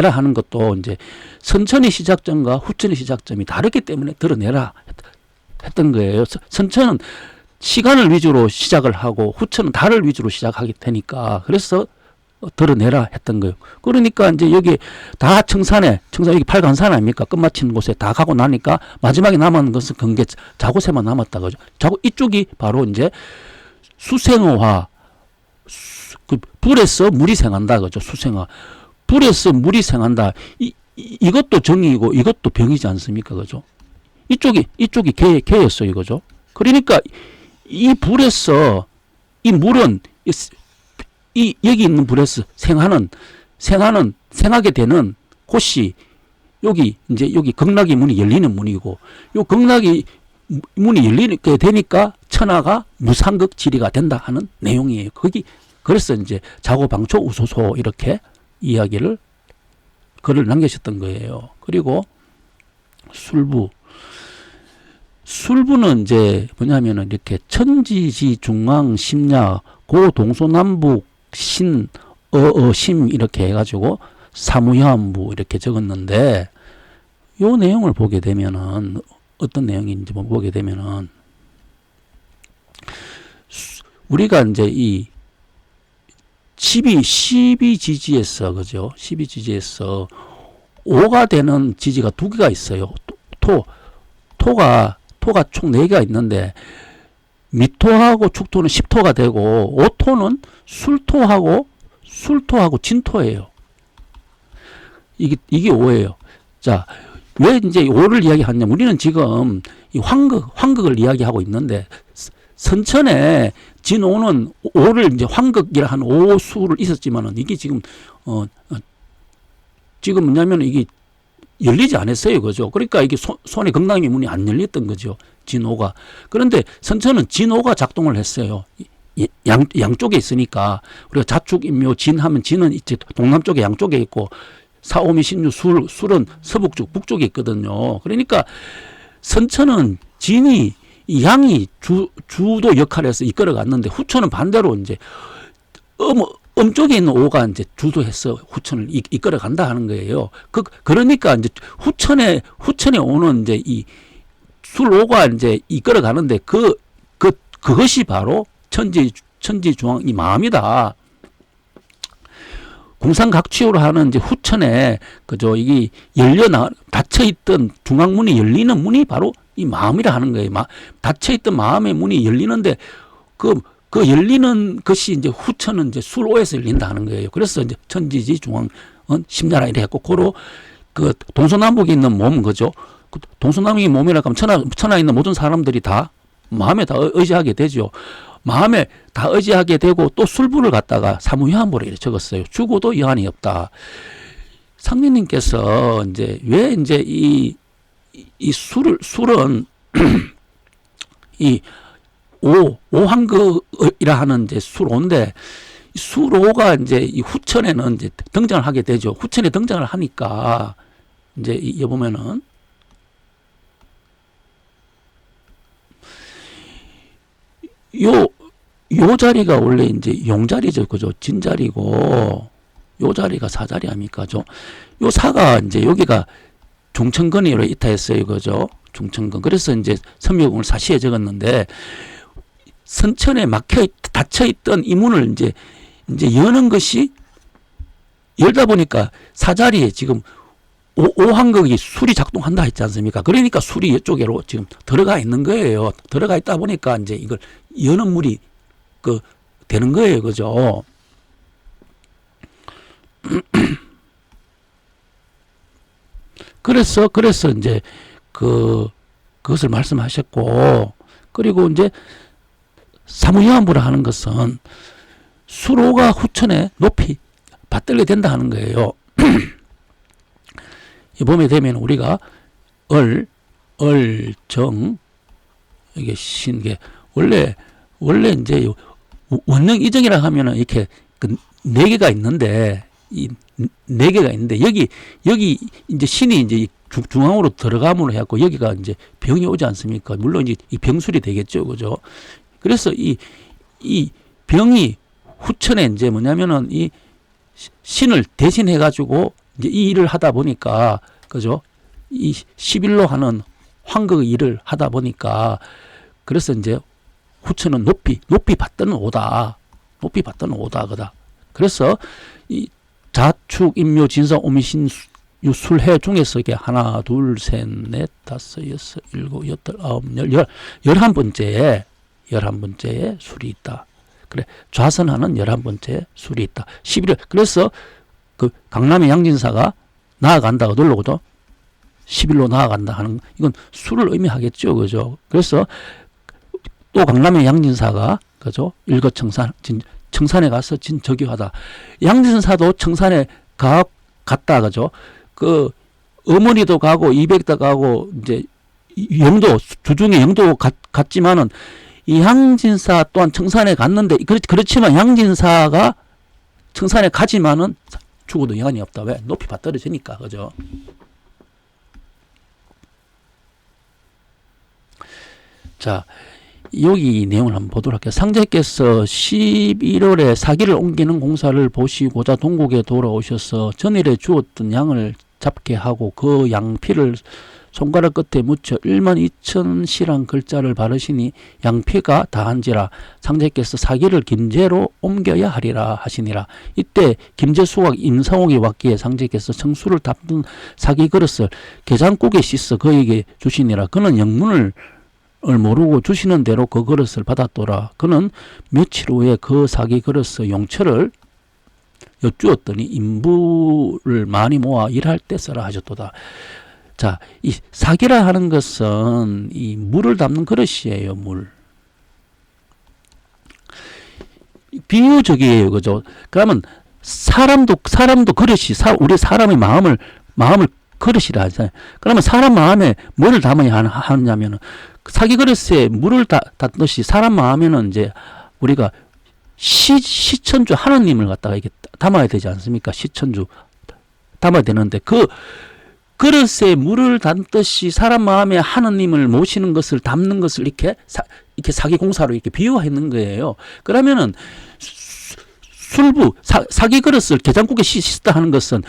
하는 것도 이제 선천의 시작점과 후천의 시작점이 다르기 때문에 드러내라 했던 거예요. 선천은 시간을 위주로 시작을 하고 후천은 달을 위주로 시작하게 되니까 그래서 드러내라 했던 거예요. 그러니까 이제 여기 다 청산에 여기 팔간산 아닙니까? 끝마치는 곳에 다 가고 나니까 마지막에 남은 것은 근계 자구세만 남았다 그죠? 이쪽이 바로 이제 수생어화, 그 불에서 물이 생한다 그죠? 수생화. 불에서 물이 생한다. 이것도 정이고 이것도 병이지 않습니까? 그죠? 이쪽이 개였어요. 이거죠. 그러니까 이 불에서 이 물은 여기 있는 불에서 생하게 되는 곳이 여기 극락의 문이 열리는 문이고 요 극락의 문이 열리게 되니까 천하가 무상극지리가 된다 하는 내용이에요. 그래서 이제 자고방초 우소소 이렇게 이야기를 글을 남기셨던 거예요. 그리고 술부는 이제 뭐냐면은 이렇게 천지지 중앙 심야 고 동서남북 신 심 이렇게 해가지고 사무여한부 이렇게 적었는데 요 내용을 보게 되면은 어떤 내용인지 보게 되면은 우리가 이제 이 12지지에서 그죠? 12지지에서 5가 되는 지지가 두 개가 있어요. 토가 총 4개가 있는데 미토하고 축토는 10토가 되고 오토는 술토하고 진토예요. 이게 5예요. 자, 왜 이제 5를 이야기하냐면 우리는 지금 이 황극을 이야기하고 있는데 선천에 진오는 5를 이제 황극이라 한 5수를 있었지만은 이게 지금 지금 뭐냐면 이게 열리지 않았어요. 그죠? 그러니까 이게 손의 극락의 문이 안 열렸던 거죠. 진오가. 그런데 선천은 진오가 작동을 했어요. 양쪽에 있으니까. 우리가 자축인묘 진하면 진은 이제 동남쪽에 양쪽에 있고 사오미 신유 술은 서북쪽 북쪽에 있거든요. 그러니까 선천은 진이 양이 주도 역할을 해서 이끌어 갔는데 후천은 반대로 이제 음쪽에 있는 오가 이제 주도해서 후천을 이끌어 간다 하는 거예요. 그러니까 이제 후천에 오는 이제 이 술오가 이제 이끌어 가는데 그것이 바로 천지중앙 이 마음이다. 궁상각취로 하는 이제 후천에 그죠? 이게 닫혀있던 중앙문이 열리는 문이 바로 이 마음이라 하는 거예요. 닫혀있던 마음의 문이 열리는데 그 열리는 것이 이제 후천은 이제 술오에서 열린다 하는 거예요. 그래서 이제 천지지 중앙 심야라 이래 했고 그 동서남북에 있는 몸 그죠? 그 동서남북의 몸이라고 하면 천하에 있는 모든 사람들이 다 마음에 다 의지하게 되죠. 마음에 다 의지하게 되고 또 술부를 갖다가 사무여한부로 이렇게 적었어요. 죽어도 여한이 없다. 상리님께서 이제 왜 이제 이 술은 이 오한극이라 하는 이제 술오인데 술오가 이제 이 후천에는 이제 등장을 하게 되죠. 후천에 등장을 하니까 이제 이 보면은 요 자리가 원래 이제 용자리죠. 그죠? 진자리고, 요 자리가 사자리 아닙니까? 요 사가 이제 여기가 중천근이로 이타했어요. 그죠? 중천근. 그래서 이제 섬유공을 사시에 적었는데, 선천에 닫혀있던 이 문을 이제 여는 것이, 열다 보니까 사자리에 지금 오한극이 술이 작동한다 했지 않습니까? 그러니까 술이 이쪽으로 지금 들어가 있는 거예요. 들어가 있다 보니까 이제 이걸 여는 물이 되는 거예요. 그죠? 그래서 이제 그것을 말씀하셨고, 그리고 이제 사무위안부라 하는 것은 수로가 후천에 높이 받들게 된다 하는 거예요. 이 보면 되면 우리가 정, 이게 게 원래 이제 원령 이정이라 하면은 이렇게 그 네 개가 있는데, 이 네 개가 있는데, 여기 이제 신이 이제 중앙으로 들어감으로 해갖고 여기가 이제 병이 오지 않습니까? 물론 이제 이 병술이 되겠죠. 그죠? 그래서 이 병이 후천에 이제 뭐냐면은 이 신을 대신해가지고 이제 이 일을 하다 보니까, 그죠? 이 11로 하는 환극의 일을 하다 보니까, 그래서 이제 후천은 높이 받드는 오다. 높이 받드는 오다. 그다. 그래서 이 자축, 임묘, 진사, 오미신, 술해 중에서 이게 하나, 둘, 셋, 넷, 다섯, 여섯, 일곱, 여덟, 아홉, 열, 11번째에 술이 있다. 그래, 좌선하는 11번째 술이 있다. 11월. 그래서 그 강남의 양진사가 나아간다고 놀러거든. 10일로 나아간다 하는, 이건 술을 의미하겠죠. 그죠? 그래서 또 강남의 양진사가, 그죠? 청산에 가서 진저기하다. 양진사도 청산에 갔다. 그죠? 그 어머니도 가고 이백도 가고 이제 영도, 주중에 영도 갔지만은 이 양진사 또한 청산에 갔는데, 그렇지만 양진사가 청산에 가지만은 죽어도 여한이 없다. 왜? 높이 받들어지니까. 그죠? 자, 여기 이 내용을 한번 보도록 할게요. 상제께서 11월에 사기를 옮기는 공사를 보시고자 동국에 돌아오셔서 전일에 주었던 양을 잡게 하고 그 양피를 손가락 끝에 묻혀 12,000시란 글자를 바르시니 양피가 다한지라 상제께서 사기를 김제로 옮겨야 하리라 하시니라. 이때 김제수가 임성옥이 왔기에 상제께서 청수를 담는 사기 그릇을 게장국에 씻어 그에게 주시니라. 그는 영문을 모르고 주시는 대로 그 그릇을 받았더라. 그는 며칠 후에 그 사기 그릇의 용처를 여쭈었더니 인부를 많이 모아 일할 때 써라 하셨도다. 자, 이 사기라 하는 것은 이 물을 담는 그릇이에요. 물. 비유적이에요. 그죠? 그러면 사람도 그릇이, 우리 사람의 마음을 그릇이라 하잖아요. 그러면 사람 마음에 뭐를 담아야 하느냐면은 사기 그릇에 물을 담듯이 사람 마음에는 이제 우리가 시천주 하느님을 갖다가 이게 담아야 되지 않습니까? 시천주 담아야 되는데 그 그릇에 물을 담듯이 사람 마음에 하느님을 모시는 것을 담는 것을 이렇게 사기 공사로 이렇게 비유하는 거예요. 그러면은 술부 사기 그릇을 게장국에 씻다 하는 것은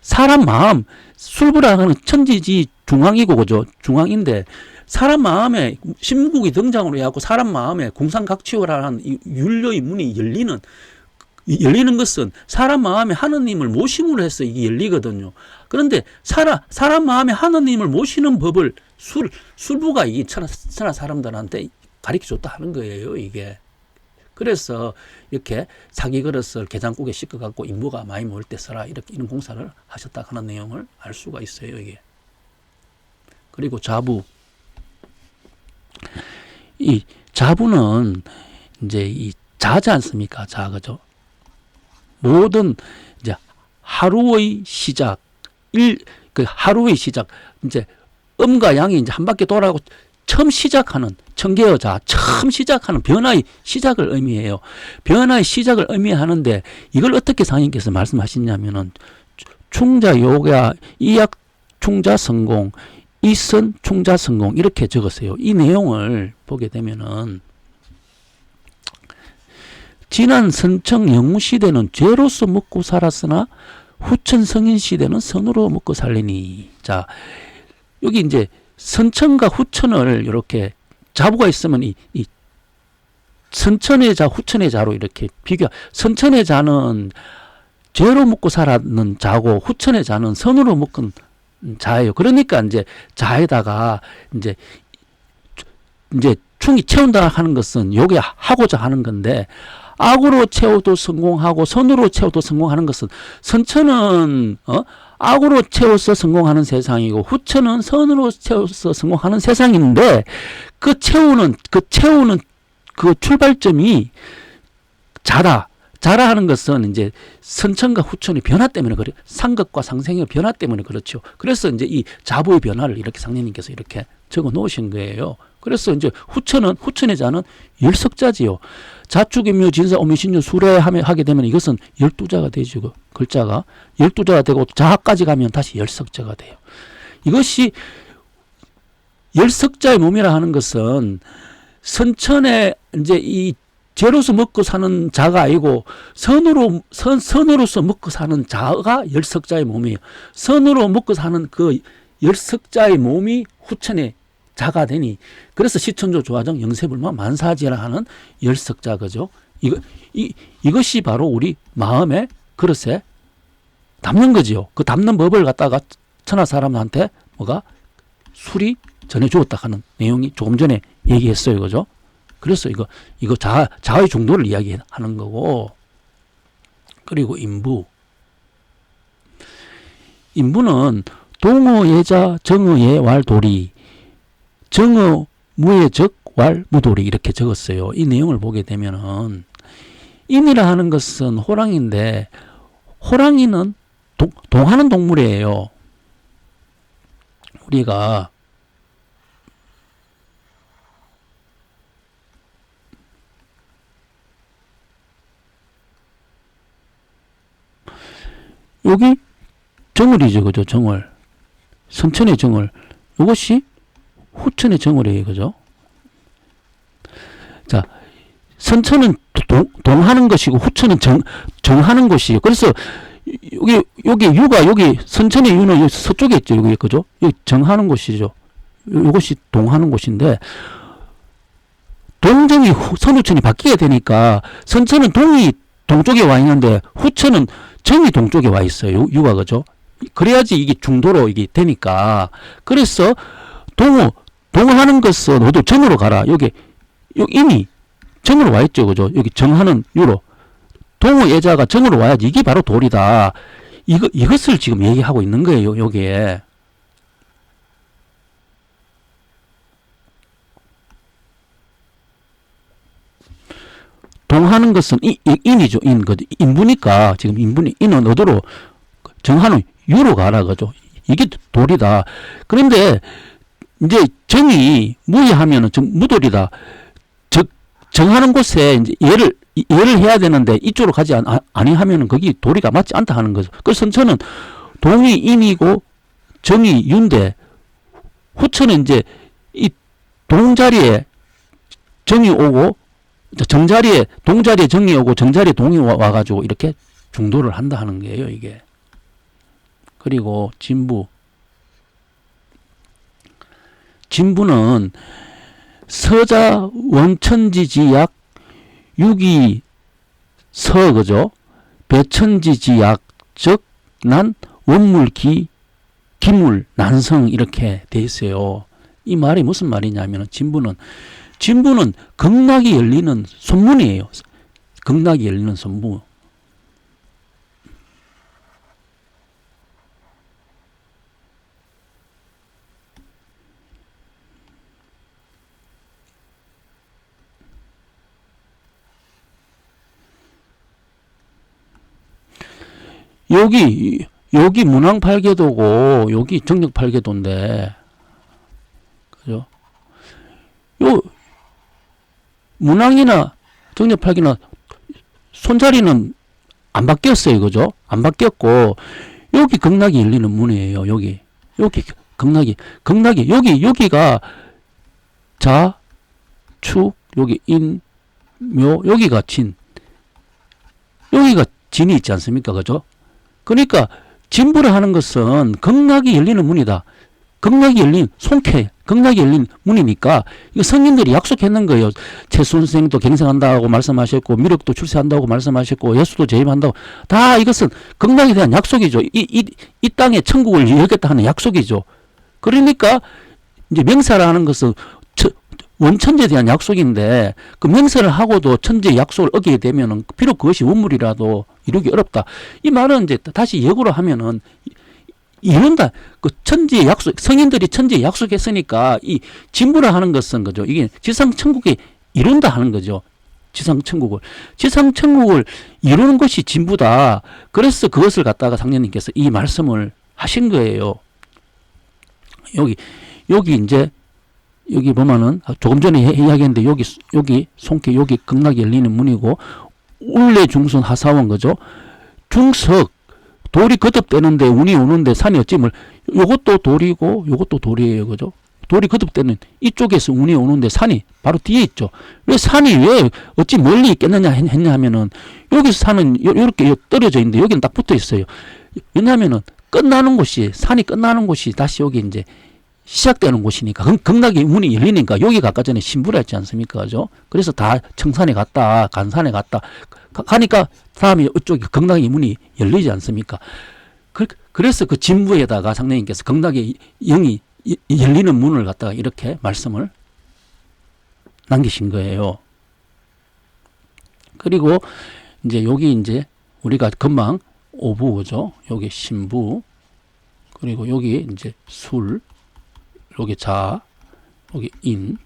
사람 마음, 술부라는 천지지 중앙이고, 그죠? 중앙인데 사람 마음에 신국이 등장으로 해갖고 사람 마음에 공상각치호라는 율료의 문이 열리는 것은 사람 마음에 하느님을 모심으로 해서 이게 열리거든요. 그런데 사람 마음에 하느님을 모시는 법을 술부가 이 천하 사람들한테 가르쳐 줬다 하는 거예요, 이게. 그래서 이렇게 사기 그릇을 게장국에 씻어갖고 인부가 많이 모일 때 써라. 이런 공사를 하셨다 하는 내용을 알 수가 있어요, 이게. 그리고 자부. 이 자부는 이제 이 자지 않습니까? 자, 그죠? 모든 이제 하루의 시작, 하루의 시작, 이제 음과 양이 이제 한 바퀴 돌아가고 처음 시작하는 청개어자, 처음 시작하는 변화의 시작을 의미해요. 변화의 시작을 의미하는데 이걸 어떻게 상인께서 말씀하시냐면은 충자 요가 이약 충자 성공, 이선 충자 성공 이렇게 적었어요. 이 내용을 보게 되면은 지난 선청 영무 시대는 죄로서 먹고 살았으나 후천 성인 시대는 선으로 먹고 살리니. 자, 여기 이제 선천과 후천을 이렇게 자부가 있으면 이 선천의 자, 후천의 자로 이렇게 비교. 선천의 자는 죄로 먹고 살았는 자고 후천의 자는 선으로 먹은 자예요. 그러니까 이제 자에다가 이제 충이 채운다 하는 것은 요게 하고자 하는 건데 악으로 채워도 성공하고 선으로 채워도 성공하는 것은 선천은 악으로 채워서 성공하는 세상이고 후천은 선으로 채워서 성공하는 세상인데 그 채우는 그 출발점이 자라. 자라하는 것은 이제 선천과 후천의 변화 때문에 그래. 상극과 상생의 변화 때문에 그렇죠. 그래서 이제 이 자부의 변화를 이렇게 상례님께서 이렇게 적어 놓으신 거예요. 그래서 이제 후천의 자는 열석자지요. 자축인묘 진사 오미신유 수레하게 되면 이것은 12자가 되죠. 그 글자가 12자가 되고 자하까지 가면 다시 열석자가 돼요. 이것이 열석자의 몸이라 하는 것은 선천에 이제 이 죄로서 먹고 사는 자가 아니고 선으로서 먹고 사는 자가 열석자의 몸이에요. 선으로 먹고 사는 그 열석자의 몸이 후천의 자가 되니 그래서 시천조 조화정 영세불만 만사지라 하는 열석자 그죠. 이것이 바로 우리 마음의 그릇에 담는 거지요. 그 담는 법을 갖다가 천하 사람한테 뭐가 술이 전해 주었다 하는 내용이 조금 전에 얘기했어요. 그죠? 그래서 이거 자의 중도를 이야기하는 거고. 그리고 인부는 동어 예자 정어 예왈 도리 정어 무예적 왈 무도리 이렇게 적었어요. 이 내용을 보게 되면은 인이라 하는 것은 호랑이인데 호랑이는 동하는 동물이에요. 우리가 여기 정월이죠. 그죠? 정월. 선천의 정월. 이것이 후천의 정월이에요. 그죠? 자, 선천은 동하는 것이고 후천은 정하는 것이에요. 그래서 여기 유가 여기 선천의 유는 여기 서쪽에 있죠. 여기 그죠? 여기 정하는 곳이죠. 이것이 동하는 곳인데 동정이 선후천이 바뀌게 되니까 선천은 동이 동쪽에 와 있는데 후천은 정이 동쪽에 와 있어요. 유가 그죠? 그래야지 이게 중도로 이게 되니까. 그래서 동하는 것은 너도 정으로 가라. 여기 이미 정으로 와 있죠. 그죠? 여기 정하는 유로. 동의 예자가 정으로 와야지. 이게 바로 도리다. 이것을 지금 얘기하고 있는 거예요. 여기에. 동하는 것은 인이죠. 인부니까 지금 인은 어디로 정하는 유로 가라 그죠. 이게 도리다. 그런데 이제 정이 무의하면은 무도리다. 정하는 곳에 이제 예를 해야 되는데 이쪽으로 가지 아니하면은 거기 도리가 맞지 않다 하는 거죠. 그래서 선천은 동이 인이고 정이 유인데 후천은 이제 이 동자리에 정이 오고 정자리에 동자리에 정이 오고 정자리에 동이 와가지고 이렇게 중도를 한다 하는 거예요. 이게. 그리고 진부는 서자 원천지지약 유기 서 그죠? 배천지지약 즉 난 원물기 기물 난성 이렇게 돼 있어요. 이 말이 무슨 말이냐면 진부는 극락이 열리는 손문이에요. 극락이 열리는 손문. 여기 문왕팔계도고 여기 정력팔계도인데 그죠? 요 문왕이나 정력팔계나 손자리는 안 바뀌었어요. 그죠? 안 바뀌었고 여기 극락이 열리는 문이에요. 여기 극락이 여기가 자, 축, 여기 인, 묘, 여기가 진, 여기가 진이 있지 않습니까? 그죠? 그러니까 진부를 하는 것은 극락이 열리는 문이다. 극락이 열린 송쾌, 극락이 열린 문이니까 이거 성인들이 약속했는 거예요. 최수 선생도 갱생한다고 말씀하셨고 미륵도 출세한다고 말씀하셨고 예수도 재임한다고 다 이것은 극락에 대한 약속이죠. 이 땅에 천국을 열겠다 하는 약속이죠. 그러니까 이제 명사라는 것은 원천제에 대한 약속인데 그 명세를 하고도 천재의 약속을 어기게 되면은 비록 그것이 원물이라도 이루기 어렵다. 이 말은 이제 다시 역으로 하면은 이룬다. 그 천지의 약속, 성인들이 천지에 약속했으니까 이 진부라 하는 것은 그죠. 이게 지상천국에 이룬다 하는 거죠. 지상천국을 이루는 것이 진부다. 그래서 그것을 갖다가 상제님께서 이 말씀을 하신 거예요. 여기 이제 여기 보면은 조금 전에 이야기했는데 여기 손께 여기 극락이 열리는 문이고 울레 중선 하사원 그죠. 중석 돌이 거듭되는데 운이 오는데 산이 어찌 요것도 돌이고 요것도 돌이에요 그죠. 돌이 거듭되는 이쪽에서 운이 오는데 산이 바로 뒤에 있죠. 왜 산이 왜 어찌 멀리 있겠느냐 했냐 하면은 여기서 산은 이렇게 떨어져 있는데 여기는 딱 붙어 있어요. 왜냐하면은 끝나는 곳이 산이 끝나는 곳이 다시 여기 이제 시작되는 곳이니까 극락의 문이 열리니까 여기가 아까 전에 신부라 했지 않습니까? 그죠? 그래서 다 청산에 갔다 간산에 갔다 가니까 다음에 이쪽에 극락의 문이 열리지 않습니까? 그래서 그 진부에다가 상례님께서 극락의 영이 열리는 문을 갖다가 이렇게 말씀을 남기신 거예요. 그리고 이제 여기 이제 우리가 금방 오부죠. 여기 신부 그리고 여기 이제 술 여기 자 여기 인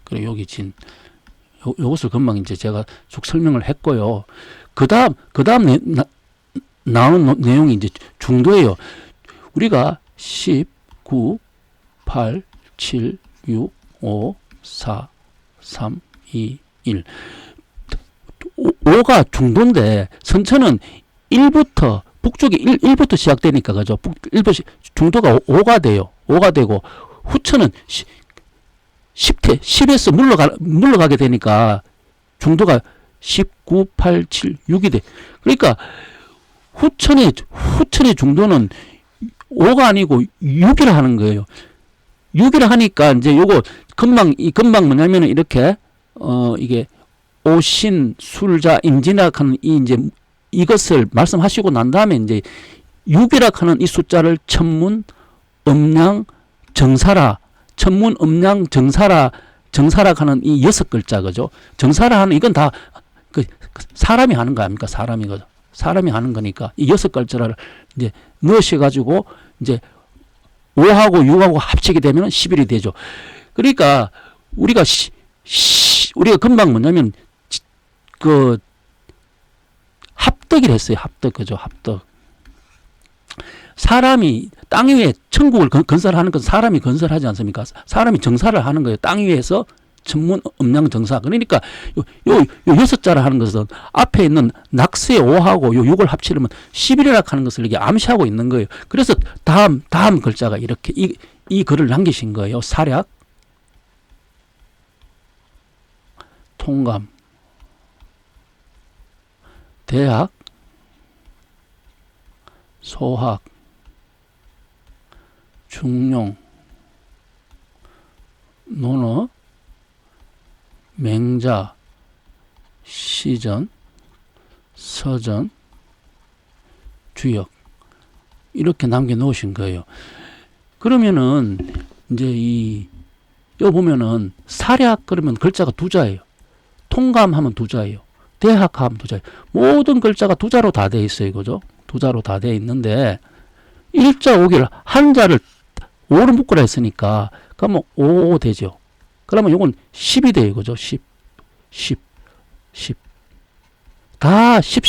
그리고 여기 진 요것을 금방 이제 제가 쭉 설명을 했고요. 그 다음 나오는 내용이 이제 중도예요. 우리가 10, 9, 8, 7, 6, 5, 4, 3, 2, 1 5가 중도인데 선천은 1부터 북쪽이 1부터 시작되니까 그죠. 중도가 5가 돼요. 5가 되고 후천은 10에서 물러가게 되니까 중도가 10, 9, 8, 7, 6이 돼. 그러니까 후천의 중도는 5가 아니고 6이라 하는 거예요. 6이라 하니까 이제 요거 금방 뭐냐면은 이렇게 이게 오신 술자 임진이라 하는 이것을 말씀하시고 난 다음에 이제 6이라 하는 이 숫자를 천문 음양 정사라 천문 음양 정사라 하는 이 6글자 그죠. 정사라 하는 이건 다 그 사람이 하는 거 아닙니까? 사람이 하는 거니까 이 6글자를 이제 넣으셔 가지고 이제 5하고 6하고 합치게 되면 11이 되죠. 그러니까 우리가 금방 뭐냐면 그 합덕이라 했어요. 합덕 그죠. 합덕. 사람이 땅 위에 천국을 건설하는 것은 사람이 건설하지 않습니까? 사람이 정사를 하는 거예요. 땅 위에서 천문 음양 정사. 그러니까 요 6자를 하는 것은 앞에 있는 낙수의 5하고 요 6을 합치려면 11이라 하는 것을 이게 암시하고 있는 거예요. 그래서 다음 글자가 이렇게 이 글을 남기신 거예요. 사략, 통감, 대학, 소학, 중용, 논어, 맹자, 시전, 서전, 주역 이렇게 남겨 놓으신 거예요. 그러면은 이제 여기 보면은 사략 그러면 글자가 2자예요. 통감하면 2자예요. 대학하면 2자예요. 모든 글자가 2자로 다 돼 있어요. 그죠? 2자로 다 돼 있는데 일자 오기를 한자를 5를 묶으라 했으니까 그러면 5 되죠. 그러면 요건 10이 돼요. 그죠? 10 다 10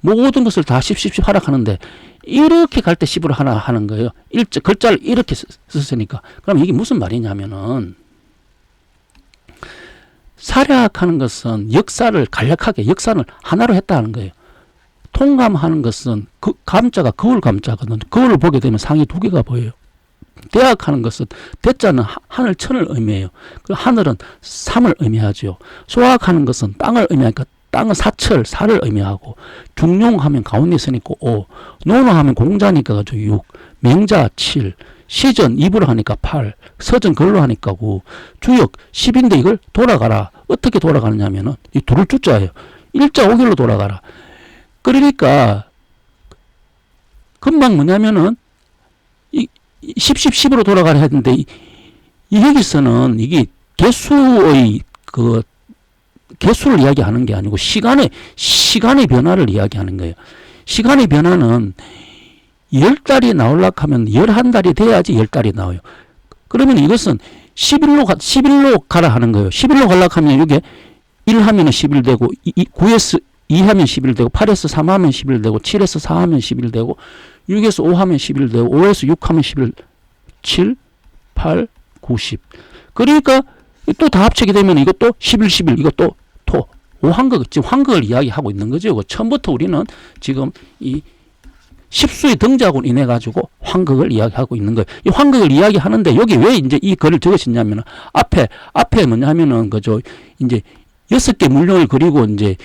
모든 것을 다 10 하라 하는데 이렇게 갈 때 10으로 하나 하는 거예요. 글자를 이렇게 썼으니까. 그럼 이게 무슨 말이냐면은 사략하는 것은 역사를 간략하게 역사를 하나로 했다는 거예요. 통감하는 것은 그 감자가 거울 감자거든. 거울을 보게 되면 상이 2개가 보여요. 대학하는 것은 대자는 하늘 천을 의미해요. 그 하늘은 삼을 의미하죠. 소학하는 것은 땅을 의미하니까 땅은 사를 의미하고 중용하면 가운데 있으니까 5 논어하면 공자니까 6 맹자 7 시전 2부로 하니까 8 서전 걸로 하니까 9 주역 10인데 이걸 돌아가라. 어떻게 돌아가느냐면은 이 둘을 주자예요. 일자 5길로 돌아가라. 그러니까 금방 뭐냐면은 10으로 돌아가려 했는데 여기서는 이게 개수의 개수를 이야기하는 게 아니고 시간의 변화를 이야기하는 거예요. 시간의 변화는 10달이 나오려고 하면 11달이 돼야지 10달이 나와요. 그러면 이것은 11로 가라 하는 거예요. 11로 가려고 하면 이게 1 하면 11 되고 9에서 2 하면 11 되고 8에서 3 하면 11 되고 7에서 4 하면 11 되고 6에서 5 하면 11 되고 5에서 6 하면 11 7, 8, 9, 10. 그러니까 또 다 합치게 되면 이것도 11, 11 이것도 토 5환극 지금 환극을 이야기하고 있는 거죠. 처음부터 우리는 지금 이 십수의 등장으로 인해 가지고 환극을 이야기하고 있는 거예요. 이 환극을 이야기하는데 여기 왜 이제 이 글을 적으셨냐면은 앞에 뭐냐면은 그저 이제 6개 물령을 그리고 이제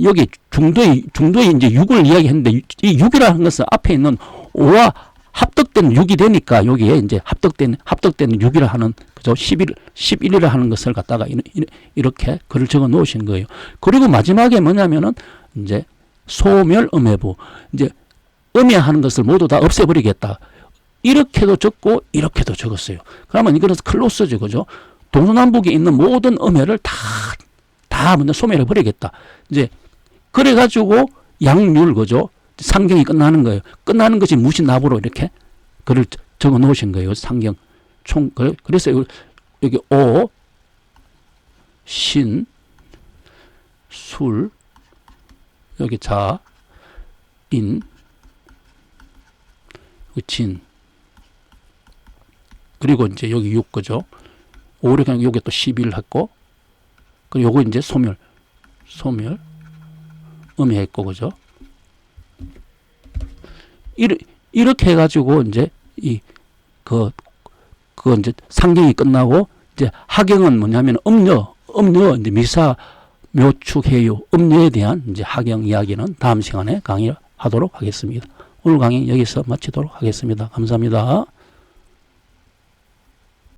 여기 중도에 이제 6을 이야기했는데 이 6이라는 것은 앞에 있는 5와 합덕된 6이 되니까 여기에 이제 합덕된 6이라 하는 그죠 11이라 하는 것을 갖다가 이렇게 글을 적어 놓으신 거예요. 그리고 마지막에 뭐냐면은 이제 소멸음해부 이제 음해하는 것을 모두 다 없애버리겠다. 이렇게도 적고 이렇게도 적었어요. 그러면 이거는 클로스죠, 그죠? 동서남북에 있는 모든 음해를 다 먼저 소멸해 버리겠다. 이제 그래가지고 양률 그죠? 상경이 끝나는 거예요. 끝나는 것이 무신납으로 이렇게 글을 적어 놓으신 거예요. 상경 총 그래서 여기 오, 신, 술, 여기 자, 인, 진, 그리고 이제 여기 6 그죠? 5, 6, 여기 또 11 했고, 그리고 요거 이제 소멸, 음해했고, 그죠? 이렇게 해가지고 이제 그 이제 상경이 끝나고 이제 하경은 뭐냐면 음녀 이제 미사 묘축해유 음녀에 대한 이제 하경 이야기는 다음 시간에 강의하도록 하겠습니다. 오늘 강의 여기서 마치도록 하겠습니다. 감사합니다.